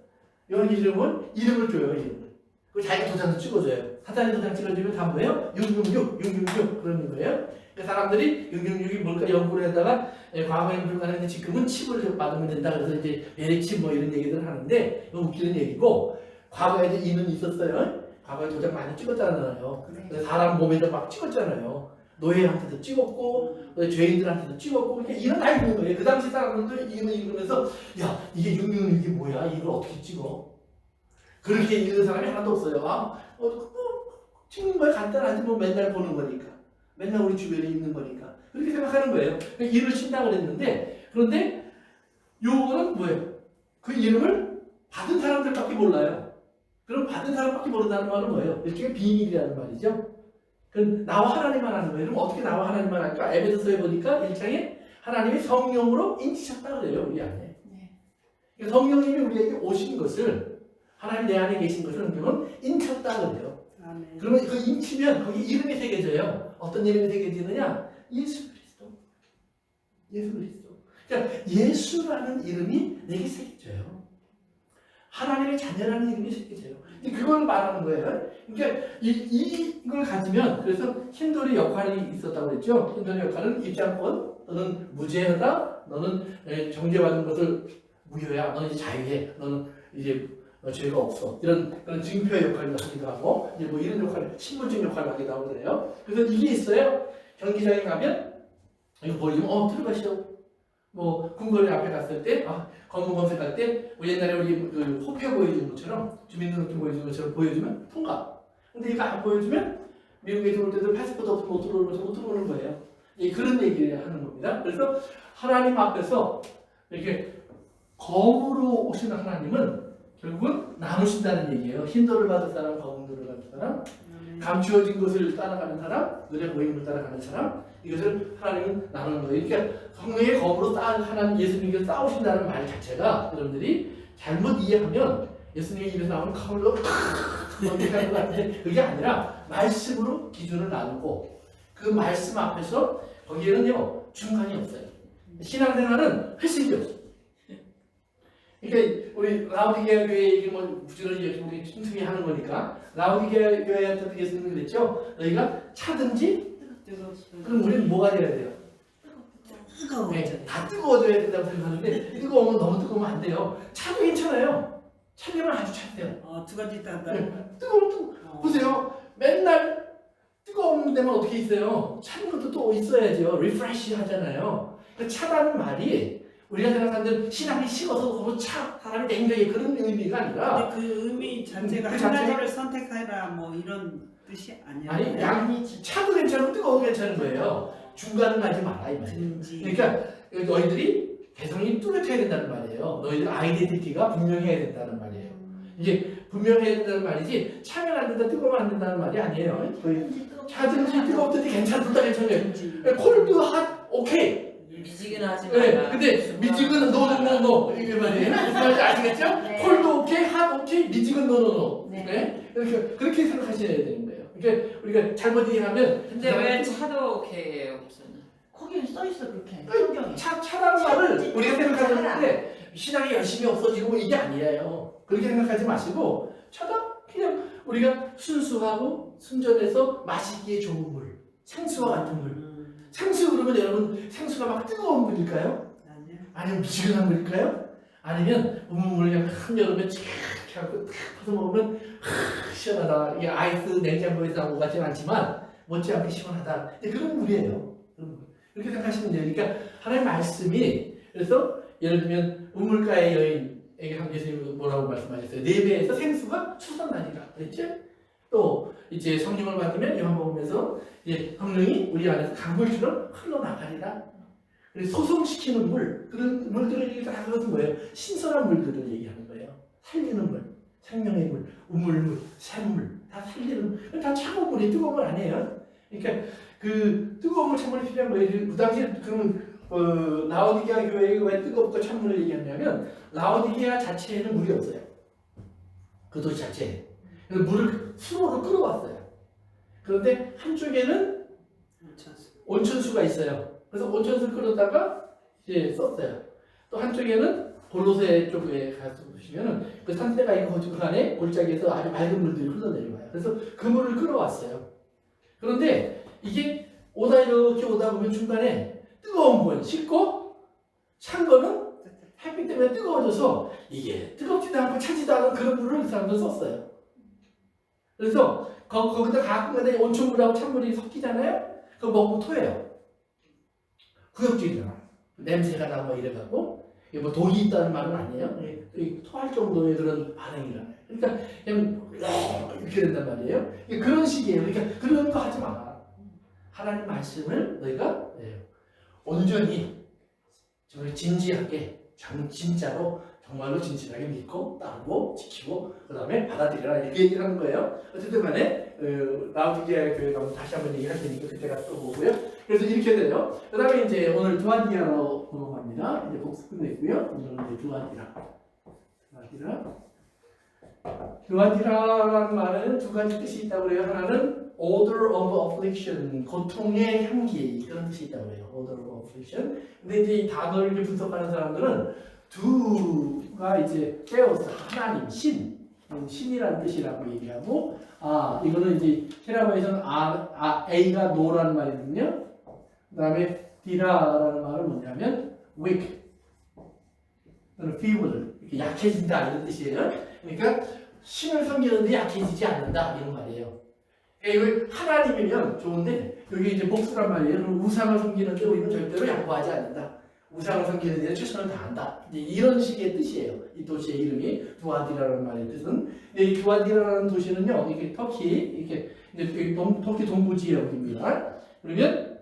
여기 이름은 이름을 줘요. 이름을. 그 자기 도장도 찍어줘요. 사단이 도장 찍어주면 다 뭐예요? 666 그러는 거예요. 그러니까 사람들이 666이 뭘까 연구를 하다가 과거에는 불가능한데 지금은 칩을 받으면 된다. 그래서 이제 베리칩 뭐 이런 얘기들을 하는데 너무 웃기는 얘기고 과거에도 이는 있었어요. 과거에 도장 많이 찍었잖아요. 그래서 사람 몸에다 막 찍었잖아요. 노예한테도 찍었고 죄인들한테도 찍었고 그러니까 이런 다 있는 거예요. 그 당시 사람들도 이는 읽으면서 야 이게 666이 뭐야? 이걸 어떻게 찍어? 그렇게 읽는 사람이 하나도 없어요. 찍는 거야 간단하지 뭐 맨날 보는 거니까. 맨날 우리 주변에 있는 거니까. 그렇게 생각하는 거예요. 이름을 친다고 그랬는데 그런데 요거는 뭐예요? 그 이름을 받은 사람들밖에 몰라요. 그럼 받은 사람밖에 모른다는 말은 뭐예요? 일종의 비밀이라는 말이죠. 그럼 나와 하나님만 하는 거예요. 그럼 어떻게 나와 하나님만 할까? 에베소서에 보니까 1장에 하나님이 성령으로 인치셨다 그래요. 우리 안에. 그러니까 성령님이 우리에게 오신 것을 하나님 내 안에 계신 것을 성경은 인쳤다 그래요. 아멘. 그러면 그 인치면 거기 이름이 새겨져요. 어떤 이름이 새겨지느냐? 예수 그리스도. 예수 그리스도. 그러니까 예수라는 이름이 내게 새겨져요. 하나님의 자녀라는 이름이 새겨져요. 그걸 말하는 거예요. 그러니까 이걸 가지면 그래서 힌돌의 역할이 있었다고 그랬죠. 힌돌의 역할은 입장권, 너는 무죄하다, 너는 정죄받은 것을 무효야, 너는 이제 자유해, 너는 이제 죄가 없어. 이런 그런 증표의 역할을 하기도 하고, 이제 뭐 이런 역할, 신분적 역할을 하기도 하고 그래요. 그래서 이게 있어요. 경기장에 가면 이거 보여주면 들어가시오. 뭐 궁궐에 앞에 갔을 때, 검은 검색할 때, 뭐 옛날에 우리 그 호표 보여주는 것처럼 주민등록증 보여주는 것처럼 보여주면 통과. 근데 이거 안 보여주면 미국에 들어올 때도 패스포트 없으면 못 들어오는 못 들어오는 거예요. 그런 얘기를 하는 겁니다. 그래서 하나님 앞에서 이렇게 검으로 오시는 하나님은 결국은 남으신다는 얘기예요. 흰돌을 받은 사람, 검은 돌을 받은 사람, 감추어진 것을 따라가는 사람, 눈에 보이는 걸 따라가는 사람, 이것을 하나님은 나누는 거예요. 그러니까 성령의 검으로 하나님 예수님께서 싸우신다는 말 자체가 여러분들이 잘못 이해하면 예수님의 입에서 나오는 칼로 이렇게 하는 것 같은데 그게 아니라 말씀으로 기준을 나누고 그 말씀 앞에서 거기에는요 중간이 없어요. 신앙생활은 회식이 없어요. 그러니까 우리 라우디게아 교회 이게 뭐 부지런히 우리 틈틈이 하는 거니까 라우디게아 교회한테도 예수님이 그랬죠. 너희가 차든지 그럼 우리는 뭐가 돼야 돼요? 뜨거워. 네, 다 뜨거워져야 된다고 생각하는데 뜨거우면 너무 뜨거우면 안 돼요. 차도 괜찮아요. 차면 아주 차세요. 두 가지 다. 뜨거우면 보세요. 맨날 뜨거운 데만 어떻게 있어요? 찬 것도 또 있어야죠. 리프레시 하잖아요. 그러니까 차다는 말이 우리가 생각하는 신앙이 식어서 서로 사람이 냉정해 그런 의미가 아니라 근데 그 의미 자체가 그 한 가지를 선택하라 뭐 이런 뜻이 아니야. 아니 양이 차도 괜찮고 뜨거워도 괜찮은 거예요. 중간은 가지 마라 이 말이에요. 그러니까 너희들이 개성이 뚜렷해야 된다는 말이에요. 너희들 아이덴티티가 분명해야 된다는 말이에요. 이게 분명해야 된다는 말이지 차면 안 된다 뜨거우면 안 된다는 말이 아니에요. 차든지 뜨겁든지 괜찮다 괜찮아요. 콜드 핫 오케이. 미지근하지 네, 마라. 근데 미지근 노노노노 이게 말이에요. 무슨 말인지 아시겠죠? 네. 콜드 오케이, 핫 오케이, 미지근 노노노. 네. 네? 그렇게 생각하셔야 되는 거예요. 그러니까 우리가 잘못 이해하면 근데 왜 차도 오케이 없었나? 거기에 써 있어 그렇게. 차라는 말을 우리가 생각하는데 신앙이 열심히 없어지고 뭐 이게 아니에요. 그렇게 생각하지 마시고 차다 그냥 우리가 순수하고 순전해서 마시기에 좋은 물, 생수와 같은 물. 생수 그러면 여러분 생수가 막 뜨거운 물일까요? 아니야. 아니면 미지근한 물일까요? 아니면 우물을 그냥 한여름에 쫙 하고 탁 퍼서 먹으면 시원하다. 이게 아이스 냉장고에서 나온 것 같지는 않지만 못지않게 시원하다. 그런 물이에요. 그렇게 생각하시면 돼요. 그러니까 하나님의 말씀이 그래서 예를 들면 우물가의 여인에게 한 예수님이 뭐라고 말씀하셨어요? 네 배에서 생수가 솟아나리라. 그랬죠? 또 이제 성령을 받으면 요한복음에서 이제 성령이 우리 안에서 강물처럼 흘러나가리라. 그래서 소송시키는 물, 그런 물들을 얘기해서 그것은 뭐예요? 신선한 물들을 얘기하는 거예요. 살리는 물, 생명의 물, 우물물, 샘물 다 살리는 다 차가운 물이 뜨거운 물 아니에요. 그러니까 그 뜨거운 물 찬물이 필요한 거예요. 그 당시에 그러면 라오디게아 교회가 왜 뜨겁고 찬물을 얘기했냐면 라오디게아 자체에는 물이 없어요. 그 도시 자체에. 그래서 물을 수로로 끌어왔어요. 그런데 한쪽에는 온천수가 있어요. 그래서 온천수를 끌어다가 이제 썼어요. 또 한쪽에는 골로새 쪽에 가서 보시면은 그 산세가 있고 그 안에 골짜기에서 아주 맑은 물들이 흘러내려와요. 그래서 그 물을 끌어왔어요. 그런데 이게 이렇게 오다 보면 중간에 뜨거운 물 씻고 찬 거는 햇빛 때문에 뜨거워져서 이게 뜨겁지도 않고 차지도 않은 그런 물을 그 사람들 썼어요. 그래서 거기다 가끔가다 온천물하고 찬물이 섞이잖아요. 그거 먹으면 토해요. 구역주의잖아. 냄새가 나고 이래갖고 이게 뭐 독이 있다는 말은 아니에요. 토할 정도의 그런 반응이 일어나요. 그러니까 그냥 이렇게 된단 말이에요. 그런 식이에요. 그러니까 그런 거 하지 마. 하나님 말씀을 너희가 온전히 정말 진지하게 진짜로 정말로 진실하게 믿고 따르고 지키고 그 다음에 받아들여라 이렇게 얘기를 하는 거예요. 어쨌든 간에 라오디게아 교회 가면 다시 한번 얘기할 테니까 그때가 또 보고요. 그래서 이렇게 돼요. 그 다음에 이제 오늘 두아디라로 넘어갑니다. 이제 복습 끝냈고요. 오늘은 이제 두아디라라는 말은 두 가지 뜻이 있다고 그래요. 하나는 odor of affliction, 고통의 향기 그런 뜻이 있다고 해요. odor of affliction. 근데 이제 이 단어를 이렇게 분석하는 사람들은 두가 이제 theos, 하나님, 신이라는 뜻이라고 얘기하고, 이거는 이제 헤라바에서는 A가 no라는 말이거든요. 그 다음에 디라라는 말은 뭐냐면 weak, 또는 feeble, 이렇게 약해진다 이런 뜻이에요. 그러니까 신을 섬기는데 약해지지 않는다 이런 말이에요. 이거 하나님이면 좋은데 여기 이제 복수란 말이에요. 그럼 우상을 섬기는데 우리는 절대로 양보하지 않는다. 우상을 섬기는 데 최선을 다한다. 이제 이런 식의 뜻이에요. 이 도시의 이름이 두아디라라는 말의 뜻은. 이 두아디라라는 도시는요, 이게 터키, 이렇게 이제 터키 동부 지역입니다. 그러면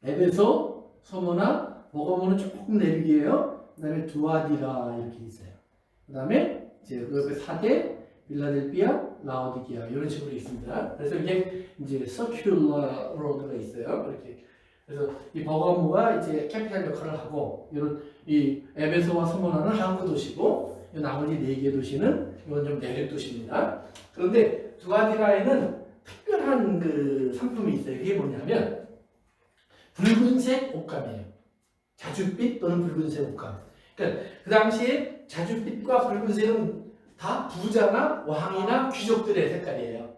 에베소, 소모나, 버가모는 조금 내륙이에요. 그다음에 두아디라 이렇게 있어요. 그다음에 이제 그 옆에 사대, 빌라델피아, 라오디게아 이런 식으로 있습니다. 그래서 이게 이제 서큘러 로드가 있어요. 이렇게. 그래서 이 버가모가 이제 캐피탈 역할을 하고, 이런 이 에베소와 소모나는 항구 도시고, 이 나머지 4개 도시는 이건 좀 내륙 도시입니다. 그런데 두아디라에는 특별한 그 상품이 있어요. 그게 뭐냐면 붉은색 옷감이에요. 자줏빛 또는 붉은색 옷감. 그러니까 그 당시에 자줏빛과 붉은색은 다 부자나 왕이나 귀족들의 색깔이에요.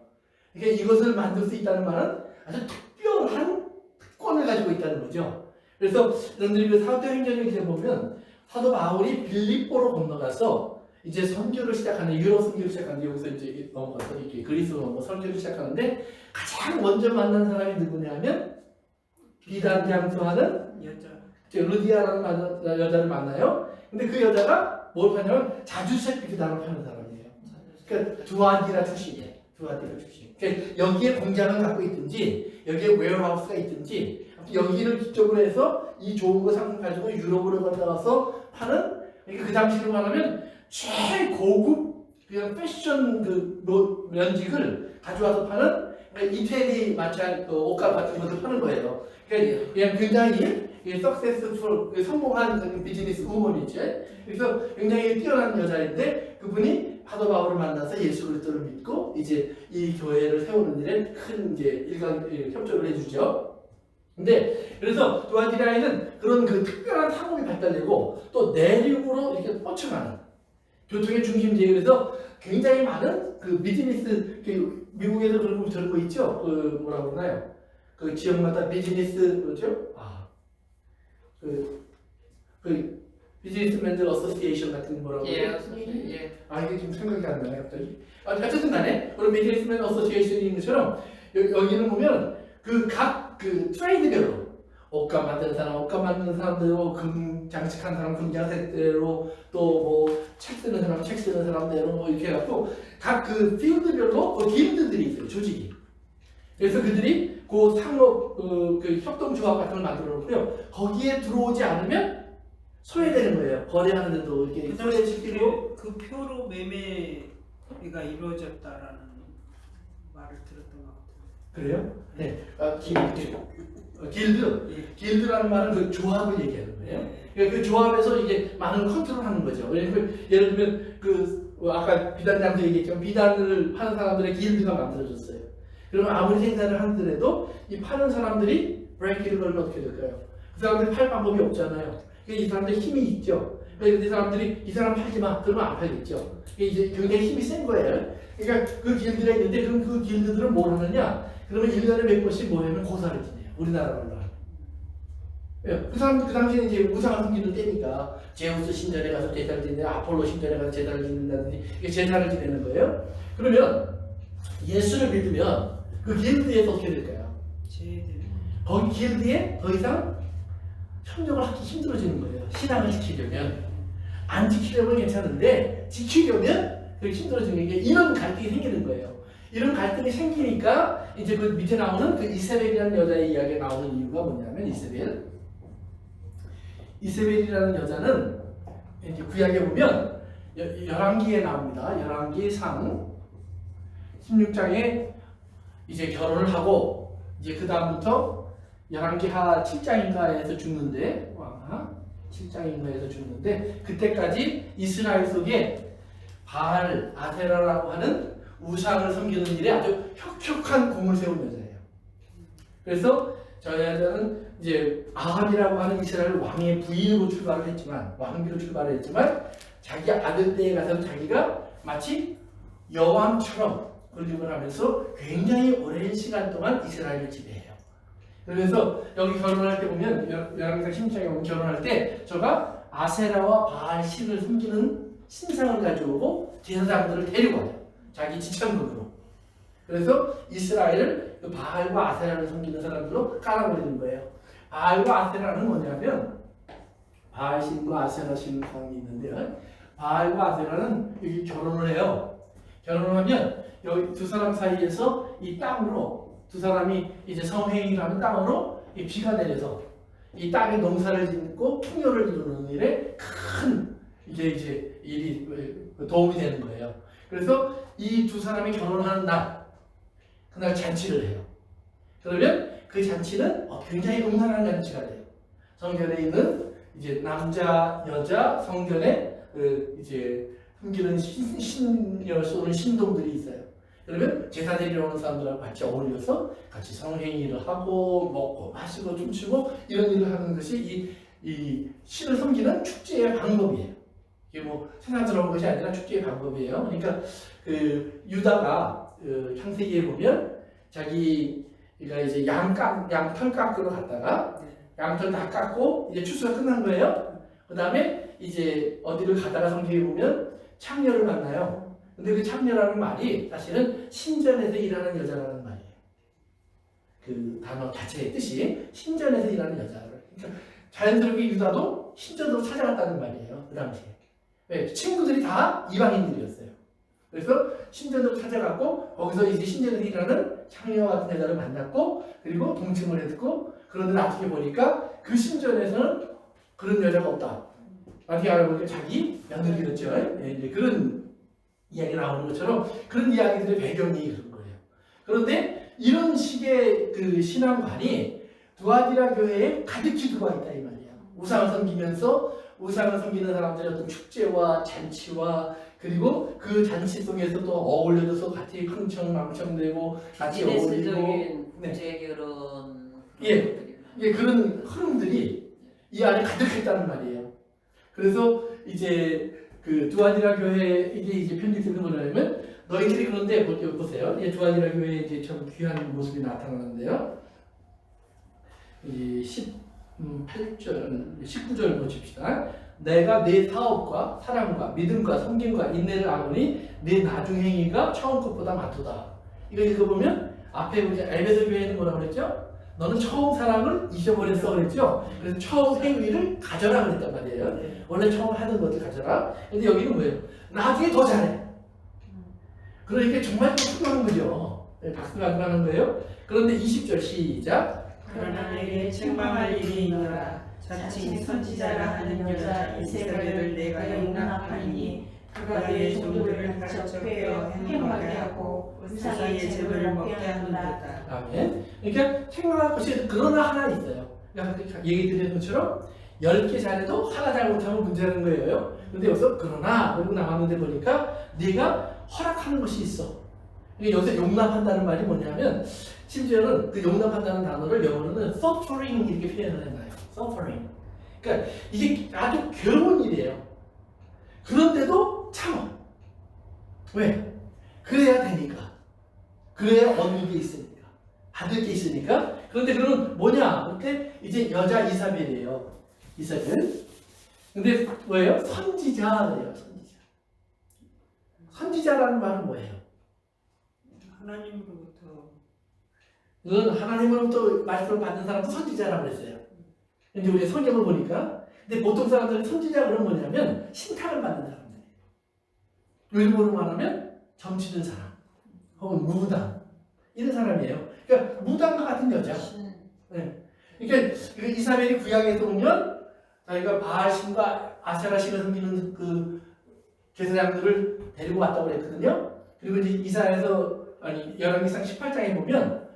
그러니까 이것을 만들 수 있다는 말은 아주 특별한 특권을 가지고 있다는 거죠. 그래서 여러분들이 그 사도행전을 이제 보면 사도 바울이 빌립보로 건너가서 이제 선교를 시작하는, 유럽 선교를 시작하는데, 여기서 이제 넘어가서 이렇게 그리스로 넘어 선교를 시작하는데 가장 먼저 만난 사람이 누구냐면 비단장수하는 루디아라는 여자를 만나요. 근데 그 여자가 뭘 파냐면 자주색 비단을 파는 사람이에요. 그러니까 두아디라 출신이에요. 두아디라 출신. 그러니까 여기에 공장을 갖고 있든지 여기에 웨어하우스가 있든지 여기를 기점으로 해서 이 좋은 거 상품 가지고 유럽으로 갔다와서 파는, 그러니까 그 당시로 말하면 최고급 그냥 패션 그 면직을 가져와서 파는, 그러니까 이태리 마찬 옷값 같은 것을 파는 거예요. 그러니까 그냥 굉장히 석세스풀 성공한 비즈니스 우먼이죠. 그래서 굉장히 뛰어난 여자인데 그분이 사도 바울을 만나서 예수 그리스도를 믿고 이제 이 교회를 세우는 일에 큰 이제 협조를 해주죠. 근데 그래서 두아디라에는 그런 그 특별한 상업이 발달되고 또 내륙으로 이렇게 뻗쳐가는 교통의 중심지에, 그래서 굉장히 많은 그 비즈니스, 미국에서 그런 거 저런 거 있죠. 그 뭐라고 그러나요? 그 지역마다 비즈니스 뭐죠? 그 비즈니스맨들 어소시에이션 같은 뭐라고 예. 이게 지금 생각이 안 나네 갑자기. 어쨌든 간에 그런 비즈니스맨 어소시에이션인 것처럼 여기는 보면 그 각 그 트레이드별로 옷감 만드는 사람, 옷감 만드는 사람대로, 금 장식한 사람 금장색대로, 또 뭐 책 쓰는 사람 책 쓰는 사람대로 뭐 이렇게 해갖고 각 그 필드별로 그 길드들이 있어요, 조직이. 그래서 그들이 그 상업 그 협동조합 같은 걸 만들어 놓고요. 거기에 들어오지 않으면 소외되는 거예요. 거래하는데도 이렇게 소외시키고. 그 표로 매매가 이루어졌다라는 말을 들었던 것 같아요. 그래요? 네. 길드라는 말은 그 조합을 얘기하는 거예요. 그러니까 그 조합에서 이게 많은 컨트롤하는 거죠. 왜냐면 예를 들면 아까 비단장도 얘기했지만 비단을 파는 사람들의 길드가 만들어졌어요. 그러면 아무리 생산을 하더라도 이 파는 사람들이 브레이크를 걸면 어떻게 될까요? 그 사람들이 팔 방법이 없잖아요. 그러니까 이 사람들이 힘이 있죠. 그러니까 이 사람들이 이 사람 팔지 마 그러면 안 팔겠죠. 이게 이제 굉장히 힘이 센 거예요. 그러니까 그 길드가 있는데 그럼 그 길드들은 뭘 하느냐? 그러면 1년에 몇 번씩 모이면 고사를 지내요. 우리나라로 하면. 그 사람 그 당시에 이제 우상을 섬기는 때니까 제우스 신전에 가서 제사를 지내, 아폴로 신전에 가서 제사를 지낸다든지 이게 제사를 지내는 거예요. 그러면 예수를 믿으면 그 길드에서 어떻게 될까요? 거기 길드에 더 이상 협력을 하기 힘들어지는 거예요. 신앙을 지키려면 안 지키려면 괜찮은데 지키려면 그게 힘들어지는 게 이런 갈등이 생기는 거예요. 이런 갈등이 생기니까 이제 그 밑에 나오는 그 이세벨이라는 여자의 이야기가 나오는 이유가 뭐냐면 이세벨이라는 여자는 이제 구약에 보면 열왕기에 나옵니다. 열왕기 상 16장에 이제 결혼을 하고 이제 그 다음부터 열왕기하 7장인가에서 죽는데 왕하 7장인가에서 죽는데 그때까지 이스라엘 속에 바알 아세라라고 하는 우상을 섬기는 일에 아주 혁혁한 공을 세운 여자예요. 그래서 저 여자는 이제 아합이라고 하는 이스라엘 왕의 부인으로 출발을 했지만 왕비로 출발을 했지만 자기 아들 때에 가서는 자기가 마치 여왕처럼 군림을 하면서 굉장히 오랜 시간 동안 이스라엘을 지배해요. 그래서 여기 결혼할 때 보면 열왕기상 16장에 보면 결혼할 때 저가 아세라와 바알 신을 섬기는 신상을 가져오고 제사장들을 데리고 와요. 자기 지참금으로. 그래서 이스라엘을 그 바알과 아세라를 섬기는 사람들로 깔아버리는 거예요. 바알과 아세라는 뭐냐면 바알 신과 아세라 신상이 있는데요. 바알과 아세라는 여기 결혼을 해요. 결혼을 하면 여기 두 사람 사이에서 이 땅으로 두 사람이 이제 성행위를 하는 땅으로 이 비가 내려서 이 땅에 농사를 짓고 풍요를 이루는 일에 큰 이제 일이 도움이 되는 거예요. 그래서 이 두 사람이 결혼하는 날 그날 잔치를 해요. 그러면 그 잔치는 굉장히 음란한 잔치가 돼요. 성전에 있는 이제 남자, 여자 성전에 이제 숨기는 신녀 쏘는 신동들이 있어요. 그러면 제사 드리러 오는 사람들하고 같이 어울려서 같이 성행위를 하고 먹고 마시고 춤추고 이런 일을 하는 것이 이 신을 섬기는 축제의 방법이에요. 이게 뭐 생각스러운 것이 아니라 축제의 방법이에요. 그러니까 그 유다가 창세기에 보면 자기가 이제 양털 깎으러 갔다가 양털 다 깎고 이제 추수가 끝난 거예요. 그 다음에 이제 어디를 가다가 성경에 보면 창녀를 만나요. 근데 그 창녀라는 말이 사실은 신전에서 일하는 여자라는 말이에요. 그 단어 자체의 뜻이 신전에서 일하는 여자를. 그러니까 자연스럽게 유다도 신전으로 찾아갔다는 말이에요. 그 당시에. 왜? 친구들이 다 이방인들이었어요. 그래서 신전으로 찾아갔고 거기서 이제 신전에서 일하는 창녀와 같은 여자를 만났고 그리고 동침을 했고 그런데 나중에 보니까 그 신전에서는 그런 여자가 없다. 나중에 알아보니까 자기 며느리였죠. 이제 그런 이야기가 나오는 것처럼 그런 이야기들의 배경이 그런 거예요. 그런데 이런 식의 그 신앙관이 두아디라 교회에 가득히 들어와 있다 이 말이에요. 우상을 섬기면서 우상을 섬기는 사람들의 어떤 축제와 잔치와 그리고 그 잔치 속에서 또 어울려져서 같이 흥청망청되고 같이 어울리고 국제결혼 예, 그런 흐름들이 이 안에 가득했다는 말이에요. 그래서 이제 그 두아디라 교회에 이제 편집되는 뭐냐면 너희들이 그런데 보세요. 두아디라 교회에 이제 참 귀한 모습이 나타나는데요. 이 18절, 19절 보십시다. 내가 네 사업과 사랑과 믿음과 섬김과 인내를 아노니 네 나중 행위가 처음 것보다 많도다. 이거 읽어보면 앞에 우리 에베소 교회는 뭐라고 그랬죠? 너는 처음 사랑을 잊어버렸어 그랬죠? 그래서 처음 행위를 가져라 그랬단 말이에요. 원래 처음 하던 것을 가져라. 근데 여기는 뭐예요? 나중에 더 잘해. 그러니까 정말 훌륭한 거죠. 박수가 들어가는 거예요. 그런데 20절 시작. 그러나 내게 책망할 일이 있노라. 자칭 선지자라 하는 여자 이세벨을 내가 용납하니 그가 내 종들을 가르쳐 꿰어 행동하게 하고 우상의 재물을 먹게 하는도다. 아멘. 그러니까 생각할 것이 그러나 하나 있어요. 그러니까 얘기 드린 것처럼 10개 잘해도 하나 잘못하면 문제라는 거예요. 근데 여기서 그러나 그러고 나왔는데 보니까 네가 허락하는 것이 있어. 그러니까 여기서 용납한다는 말이 뭐냐면 심지어는 그 용납한다는 단어를 영어로는 suffering 이렇게 표현을 해놔요. suffering. 그러니까 이게 아주 괴로운 일이에요. 그런데도 참아. 왜? 그래야 되니까. 그래야 얻는 게 있으니까. 받을 게 있으니까. 그런데 그건 뭐냐? 그때 이제 여자 이사벨이에요. 이사벨. 근데 뭐예요? 선지자예요. 선지자. 선지자라는 말은 뭐예요? 하나님으로부터 그건 하나님으로부터 말씀을 받는 사람도 선지자라고 그랬어요. 근데 우리 성경을 보니까 근데 보통 사람들이 선지자 그러면 뭐냐면 신탁을 받는 사람들이에요. 요즘으로 말하면 점치는 사람 혹은 무당 이런 사람이에요. 그러니까 무당과 같은 여자. 네. 그러니까 이사벨이 구약에서 보면 자기가 바알신과 아세라신을 섬기는 그 제사장들을 데리고 왔다고 그랬거든요. 그리고 이제 열왕기상 18장에 보면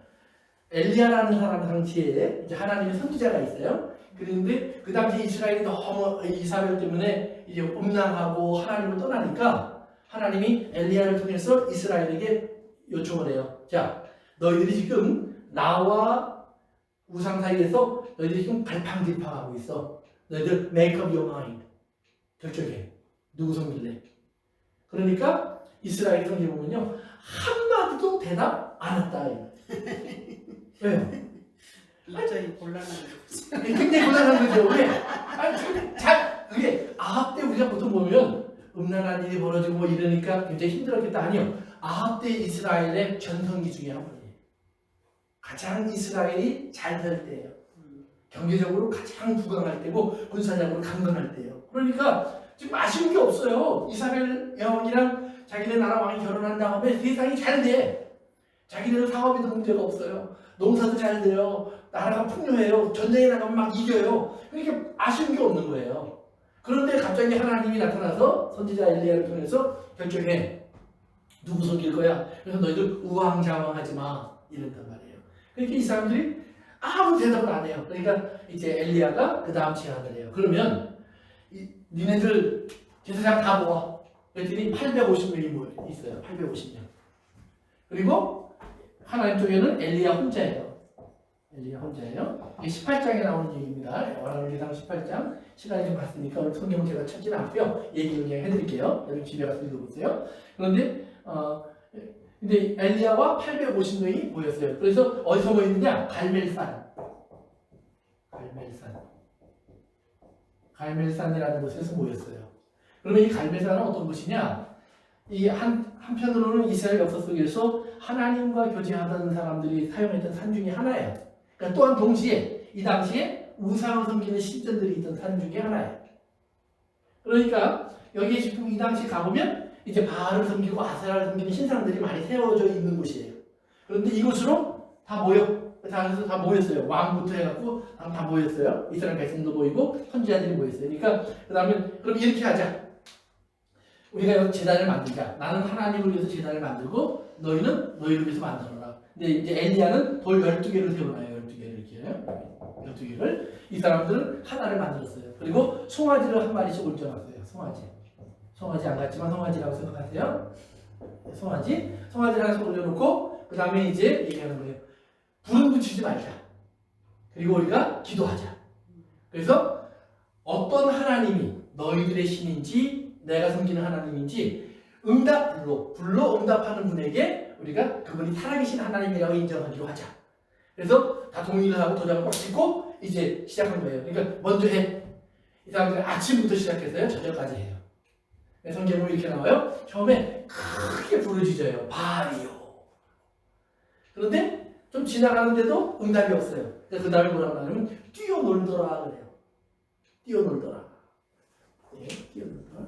엘리야라는 사람 당시에 이제 하나님의 선지자가 있어요. 그런데 그 당시 이스라엘이 너무 이사벨 때문에 이제 음란하고 하나님을 떠나니까 하나님이 엘리야를 통해서 이스라엘에게 요청을 해요. 자, 너희들이 지금 나와 우상 사이에서 너희들이 지금 갈팡질팡하고 있어. 너희들 make up your mind. 결정해. 누구 섬길래? 그러니까 이스라엘 성경에 보면요 한마디도 대답 안 했다. 왜요? 굉장히 곤란한 거죠. 굉장히 곤란한 거죠. 왜? 아니, 그게 아합 때 우리가 보통 보면 음란한 일이 벌어지고 뭐 이러니까 굉장히 힘들었겠다. 아니요. 아합 때 이스라엘의 전성기 중에 한 번이에요. 가장 이스라엘이 잘 될 때예요. 경제적으로 가장 부강할 때고 군사적으로 강건할 때예요. 그러니까 지금 아쉬운 게 없어요. 이사벨 여왕이랑 자기네 나라 왕이 결혼한 다음에 세상이 잘 돼. 자기네는 사업에도 문제가 없어요. 농사도 잘 돼요. 나라가 풍요해요. 전쟁에 나가면 막 이겨요. 그러니까 아쉬운 게 없는 거예요. 그런데 갑자기 하나님이 나타나서 선지자 엘리야를 통해서 결정해. 누구 섬길 거야? 그래서 너희들 우왕좌왕하지 마. 이랬단 말이에요. 그러니까 이 사람들이 아무 대답을 안 해요. 그러니까 이제 엘리야가 그 다음 제안을 해요. 그러면 니네들 제사장 다 모아. 그랬더니 850명이 있어요. 850명. 그리고 하나님 쪽에는 엘리야 혼자예요. 엘리야 혼자예요. 이게 18장에 나오는 얘기입니다. 열왕기상 18장. 시간이 좀 갔으니까 오늘 성경은 제가 찾지는 않고요. 얘기를 그냥 해드릴게요. 여러분 집에 가서 읽어보세요. 그런데 근데 엘리야와 850명이 모였어요. 그래서 어디서 모였느냐? 갈멜산이라는 곳에서 모였어요. 그러면 이 갈멜산은 어떤 곳이냐? 이 한편으로는 이스라엘 역사 속에서 하나님과 교제하던 사람들이 사용했던 산 중에 하나예요. 그러니까 또한 동시에 이 당시에 우상을 섬기는 신전들이 있던 산 중에 하나예요. 그러니까 여기에 지금 이 당시 가보면 이제 바알을 섬기고 아세라를 섬기는 신상들이 많이 세워져 있는 곳이에요. 그런데 이곳으로 다 모였어요. 왕부터 해갖고 다 모였어요. 이스라엘 백성도 모이고 선지자들이 모였어요. 그러니까 그 다음에 그럼 이렇게 하자. 우리가 여기 제단을 만들자. 나는 하나님을 위해서 제단을 만들고 너희는 너희를 위해서 만들어라. 근데 이제 엘리야는 돌 12개를 세워놔요. 12개를 이렇게. 12개를. 이 사람들은 하나를 만들었어요. 그리고 송아지를 한 마리씩 얹어놨어요. 송아지 안 같지만 송아지라고 생각하세요. 송아지 하나씩 올려놓고 그 다음에 이제 얘기하는 거예요. 불은 붙이지 말자. 그리고 우리가 기도하자. 그래서 어떤 하나님이 너희들의 신인지 내가 섬기는 하나님인지 불로 응답하는 분에게 우리가 그분이 살아계신 하나님이라고 인정하기로 하자. 그래서 다 동의를 하고 도장을 꼭 찍고 이제 시작한 거예요. 그러니까 먼저 해. 이 사람들은 아침부터 시작해서요 저녁까지 해요. 성경은 이렇게 나와요. 처음에 크게 부르짖어요. 바알이요. 그런데 좀 지나가는데도 응답이 없어요. 그 다음에 뭐라고 하냐면 뛰어놀더라 그래요. 뛰어놀더라. 예, 뛰어놀더라.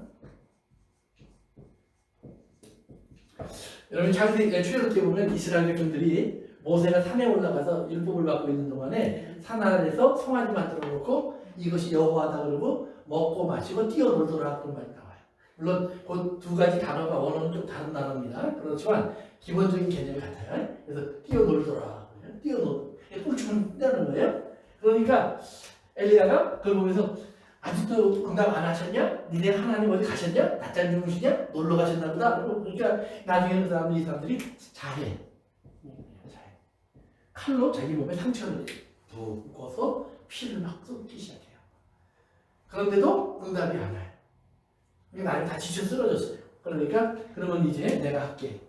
여러분 창세기 출애굽기에 보면 이스라엘 백성들이 모세가 산에 올라가서 율법을 받고 있는 동안에 산 아래에서 송아지 만들어 놓고 이것이 여호와다 그러고 먹고 마시고 뛰어놀더라 그런 말이 나와요. 물론 그 두 가지 단어가 원어는 좀 다른 단어입니다. 그렇지만 기본적인 개념이 같아요. 그래서 뛰어놀더라. 꿀춤을 춘다는 거예요. 그러니까 엘리야가 그걸 보면서 아직도 응답 안 하셨냐? 니네 하나님 어디 가셨냐? 낮잠 주무시냐? 놀러 가셨나 보다. 그러니까 나중에 이 사람들이 자해. 칼로 자기 몸에 상처를 묶어서 피를 막 쏟기 시작해요. 그런데도 응답이 안 와요. 나는 다 지쳐 쓰러졌어요. 그러니까 그러면 이제 내가 할게.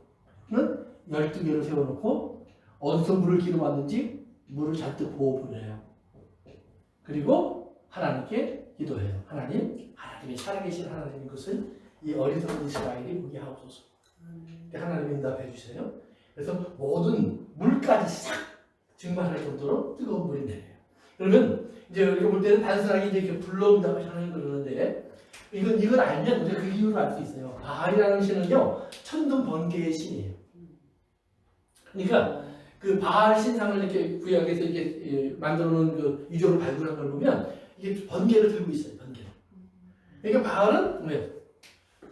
는 12개를 세워놓고 어디서 물을 기르왔는지 물을 잔뜩 부어버려요. 그리고 하나님께 기도해요. 하나님이 살아계신 하나님인 것을 이 어리석은 이스라엘이 보게 하옵소서. 하나님이 응답해 주세요. 그래서 모든 물까지 싹 증발할 정도로 뜨거운 물이 내려요. 그러면 이제 우리가 볼 때는 단순하게 이제 이렇게 불러 응답을 하는 그러는데 이걸 알면 우리가 그 이유를 알 수 있어요. 바알이라는 신은요 천둥 번개의 신이에요. 그러니까 그 바알 신상을 이렇게 구약에서 이렇게 만들어 놓은 그 유적을 발굴한 걸 보면 이게 번개를 들고 있어요. 번개를. 그러니까 바알은 뭐예요?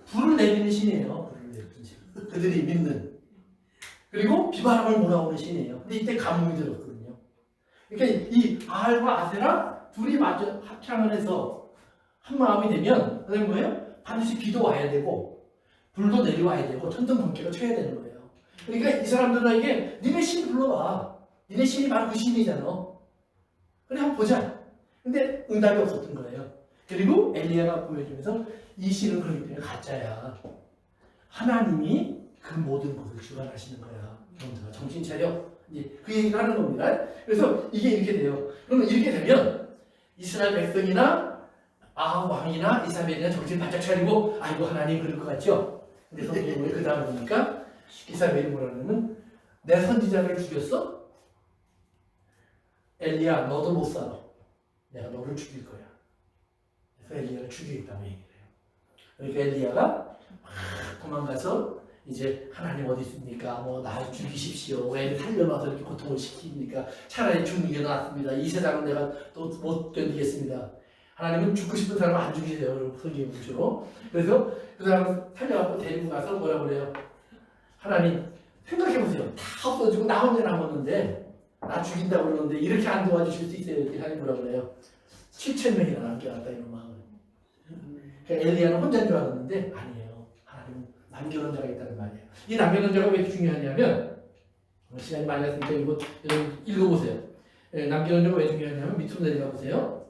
불을 내리는 신이에요. 불을 내리는 신. 그들이 믿는. 그리고 비바람을 몰아오는 신이에요. 근데 이때 가뭄이 들었거든요. 그러니까 이 바알과 아세라 둘이 마저 합창을 해서 한 마음이 되면 그다음에 뭐예요? 반드시 비도 와야 되고 불도 내려와야 되고 천둥 번개가 쳐야 되는 거예요. 그러니까 이 사람들에게 니네 신 불러봐. 니네 신이 바로 그 신이잖아. 그래 한번 보자. 근데 응답이 없었던 거예요. 그리고 엘리야가 보여주면서 이 신은 그렇기 때문에 가짜야. 하나님이 그 모든 것을 주관하시는 거야. 정신 차려. 이제 그 얘기를 하는 겁니다. 그래서 이게 이렇게 돼요. 그러면 이렇게 되면 이스라엘 백성이나 아합 왕이나 이사벨이나 정신 바짝 차리고 아이고 하나님 그럴 것 같죠? 근데 성경이 그 다음 보니까 이사벨이 뭐라 그러면 내 선지자를 죽였어? 엘리야 너도 못 살아. 내가 너를 죽일 거야. 그래서 엘리야를 죽이겠다고 얘기를 해요. 그러니까 엘리야가 막 도망가서 이제 하나님 어디 있습니까? 뭐 나 죽이십시오. 왜 살려놔서 이렇게 고통을 시킵니까? 차라리 죽는 게 낫습니다. 이 세상은 내가 또 못 견디겠습니다. 하나님은 죽고 싶은 사람 안 죽이세요. 성경의 문구로. 그래서 그 사람을 살려갖고 데리고 가서 뭐라 그래요? 하나님 생각해보세요. 다 없어지고 나 혼자 남았는데 나 죽인다고 그러는데 이렇게 안 도와주실 수 있어요. 하나님 뭐라 그래요? 7,000명이나 남겨놨다 이런 마음을. 그러니까 엘리야는 혼자인 줄 알았는데 아니에요. 하나님은 남겨놓은 자가 있다는 말이에요. 이 남겨놓은 자가 왜 중요하냐면 시간이 많이 났으니까 이거 여러분 읽어보세요. 남겨놓은 자가 왜 중요하냐면 밑으로 내려가 보세요.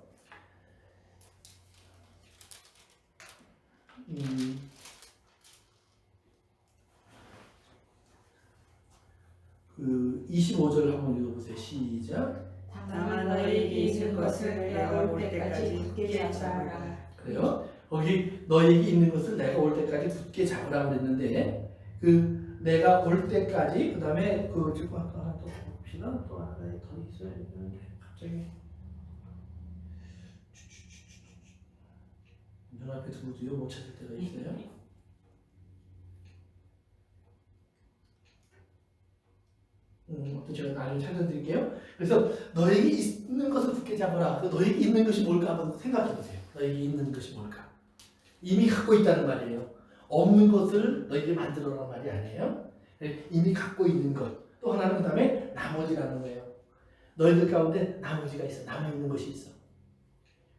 그 25절 한번 읽어보세요. 시작. 다만 너에게 있는 것을 내가 올 때까지 굳게 잡아라. 그래요? 거기 너에게 있는 것을 내가 올 때까지 굳게 잡으라 그랬는데 그 내가 올 때까지 그 다음에 그 지금 하나 또 봅시다. 또 하나 더 있어야 되는데 갑자기 눈앞에 두고도요 못 찾을 때가 있어요. 또 제가 나중에 찾아드릴게요. 그래서 너에게 있는 것을 굳게 잡아라. 너에게 있는 것이 뭘까 한번 생각해보세요. 너에게 있는 것이 뭘까? 이미 갖고 있다는 말이에요. 없는 것을 너에게 만들어라는 말이 아니에요. 이미 갖고 있는 것. 또 하나는 그 다음에 나머지라는 거예요. 너희들 가운데 나머지가 있어. 남아있는 것이 있어.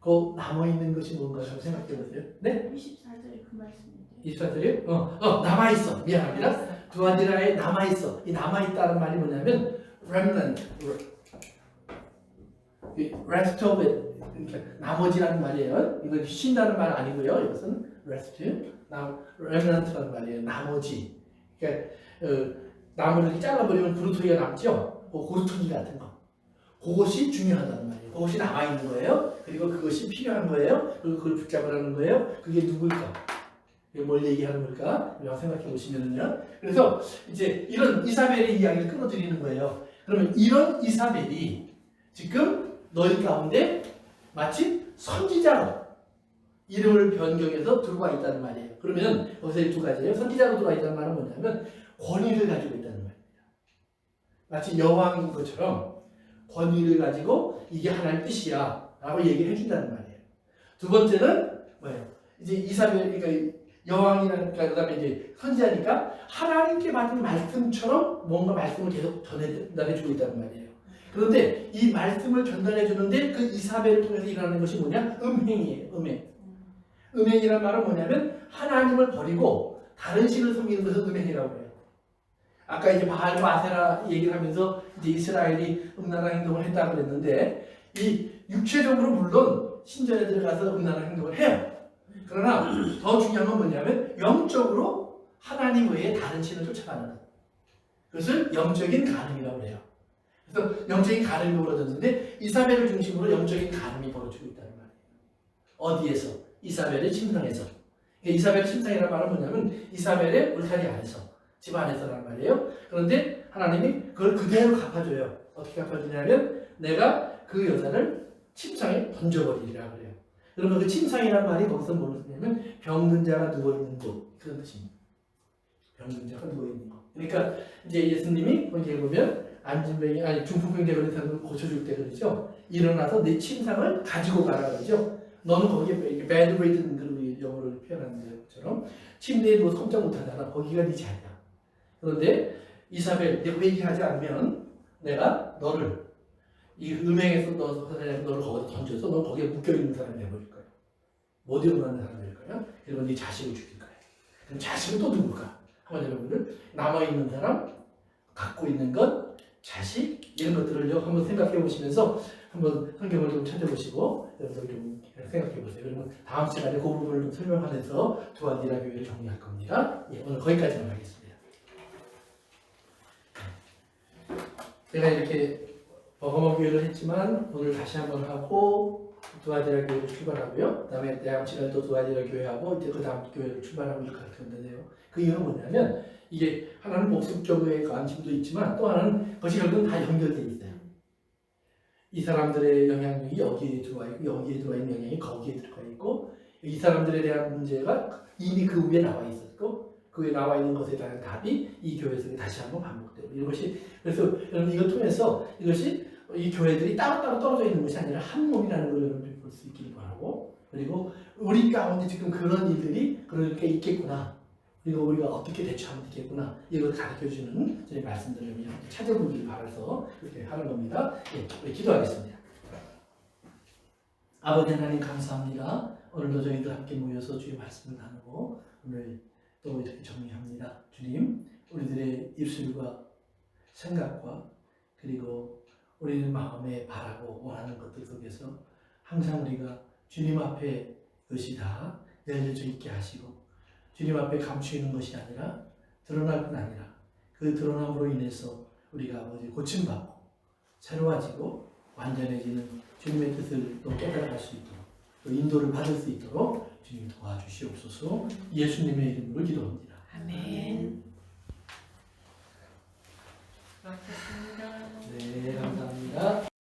그 남아있는 것이 뭔가 한번 생각해보세요. 네? 24절에 그 말씀인데. 24절이요? 남아있어. 미안합니다. 두아디라에 남아있어. 이 남아있다는 말이 뭐냐면 remnant, rest of it. 그러니까 나머지라는 말이에요. 이건 쉰다는 말 아니고요. 이것은 rest, remnant라는 말이에요. 나머지. 그러니까 나무를 이렇게 잘라버리면 구루토기가 남죠. 그 구루토기 같은 거. 그것이 중요하다는 말이에요. 그것이 남아있는 거예요. 그리고 그것이 필요한 거예요. 그리고 그걸 붙잡으라는 거예요. 그게 누굴까? 뭘 얘기하는 걸까? 생각해 보시면은요. 그래서 이제 이런 이사벨의 이야기를 끌어들이는 거예요. 그러면 이런 이사벨이 지금 너희 가운데 마치 선지자로 이름을 변경해서 들어와 있다는 말이에요. 그러면 거기서 두 가지예요. 선지자로 들어와 있다는 말은 뭐냐면 권위를 가지고 있다는 말입니다. 마치 여왕인 것처럼 권위를 가지고 이게 하나님의 뜻이야 라고 얘기를 해준다는 말이에요. 두 번째는 뭐예요? 이제 이사벨, 그러니까 여왕이니까 그다음에 이제 선지자니까 하나님께 받은 말씀처럼 뭔가 말씀을 계속 전달해주고 있다는 말이에요. 그런데 이 말씀을 전달해 주는데 그 이사벨을 통해서 일어나는 것이 뭐냐? 음행이에요. 음행. 음행이란 말은 뭐냐면 하나님을 버리고 다른 신을 섬기는 것을 음행이라고 해요. 아까 이제 바알과 아세라 얘기를 하면서 이제 이스라엘이 음란한 행동을 했다고 그랬는데 이 육체적으로 물론 신전에 들어가서 음란한 행동을 해요. 그러나 더 중요한 건 뭐냐면 영적으로 하나님 외에 다른 신을 쫓아가는 것. 그것을 영적인 간음이라고 해요. 그래서 영적인 간음이 벌어졌는데 이사벨을 중심으로 영적인 간음이 벌어지고 있다는 말이에요. 어디에서? 이사벨의 침상에서. 이사벨의 침상이라는 말은 뭐냐면 이사벨의 울타리 안에서, 집 안에서라는 말이에요. 그런데 하나님이 그걸 그대로 갚아줘요. 어떻게 갚아주냐면 내가 그 여자를 침상에 던져버리리라 그래요. 그러면 그 침상이라는 말이 거기서 뭐를 쓰냐면 병든 자가 누워있는 곳, 그런 뜻입니다. 병든 자가 누워있는 곳. 그러니까 이제 예수님이 거기에 보면 안진병이 아니 중풍병 걸린 사람을 고쳐줄 때 그러죠. 일어나서 내 침상을 가지고 가라 그러죠. 너는 거기에 bed ridden 그 영어로 표현하는 것처럼 침대에 누워서 꼼짝 못하잖아. 거기가 네 자리야. 그런데 이사벨 내가 회개하지 않으면 내가 너를 이 음행에서 너를 거기다 던져서 너 거기에 묶여있는 사람이 되어버릴 거야. 못 일어나는 사람이 될 거야. 그리고 네 자식을 죽일 거야. 그럼 자식은 또 누굴까? 한번 여러분들 남아있는 사람, 갖고 있는 것, 자식 이런 것들을 한번 생각해 보시면서 한번 성경을 좀 찾아보시고 여러분들 좀 생각해 보세요. 그러면 다음 시간에 그 부분을 좀 설명하면서 두아디라 교회를 정리할 겁니다. 예, 오늘 거기까지만 하겠습니다. 제가 이렇게 버거머 교회를 했지만 오늘 다시 한번 하고 두아디라 교회를 출발하고요. 그다음에 다음 시간에 또 두아디라 교회하고 이제 그 다음 교회를 출발하고 이렇게 할 건데요. 그 이유는 뭐냐면 이게 하나는 복습적인 관심도 있지만 또 하나는 그것이 결국은 다 연결되어 있어요. 이 사람들의 영향력이 여기에 들어와 있고 여기에 들어와 있는 영향이 거기에 들어가 있고 이 사람들에 대한 문제가 이미 그 위에 나와 있었고 그 위에 나와 있는 것에 대한 답이 이 교회에서 다시 한번 반복되고 이것이 그래서 여러분 이걸 통해서 이것이 이 교회들이 따로따로 떨어져 있는 것이 아니라 한 몸이라는 걸 여러분들이 볼 수 있기를 바라고 그리고 우리 가운데 지금 그런 일들이 그렇게 있겠구나. 그리고 우리가 어떻게 대처하면 되겠구나 이걸 가르쳐주는 저희 말씀들을 찾아보길 바라서 이렇게 하는 겁니다. 예, 우리 기도하겠습니다. 아버지 하나님 감사합니다. 오늘도 저희들 함께 모여서 주의 말씀을 나누고 오늘 또 이렇게 정리합니다. 주님, 우리들의 입술과 생각과 그리고 우리는 마음에 바라고 원하는 것들 속에서 항상 우리가 주님 앞에 그것이 다 열려져 있게 하시고 주님 앞에 감추이는 것이 아니라 드러날 뿐 아니라 그 드러남으로 인해서 우리가 아버지 고침받고 새로워지고 완전해지는 주님의 뜻을 또 깨달아갈 수 있도록 또 인도를 받을 수 있도록 주님 도와주시옵소서. 예수님의 이름으로 기도합니다. 아멘.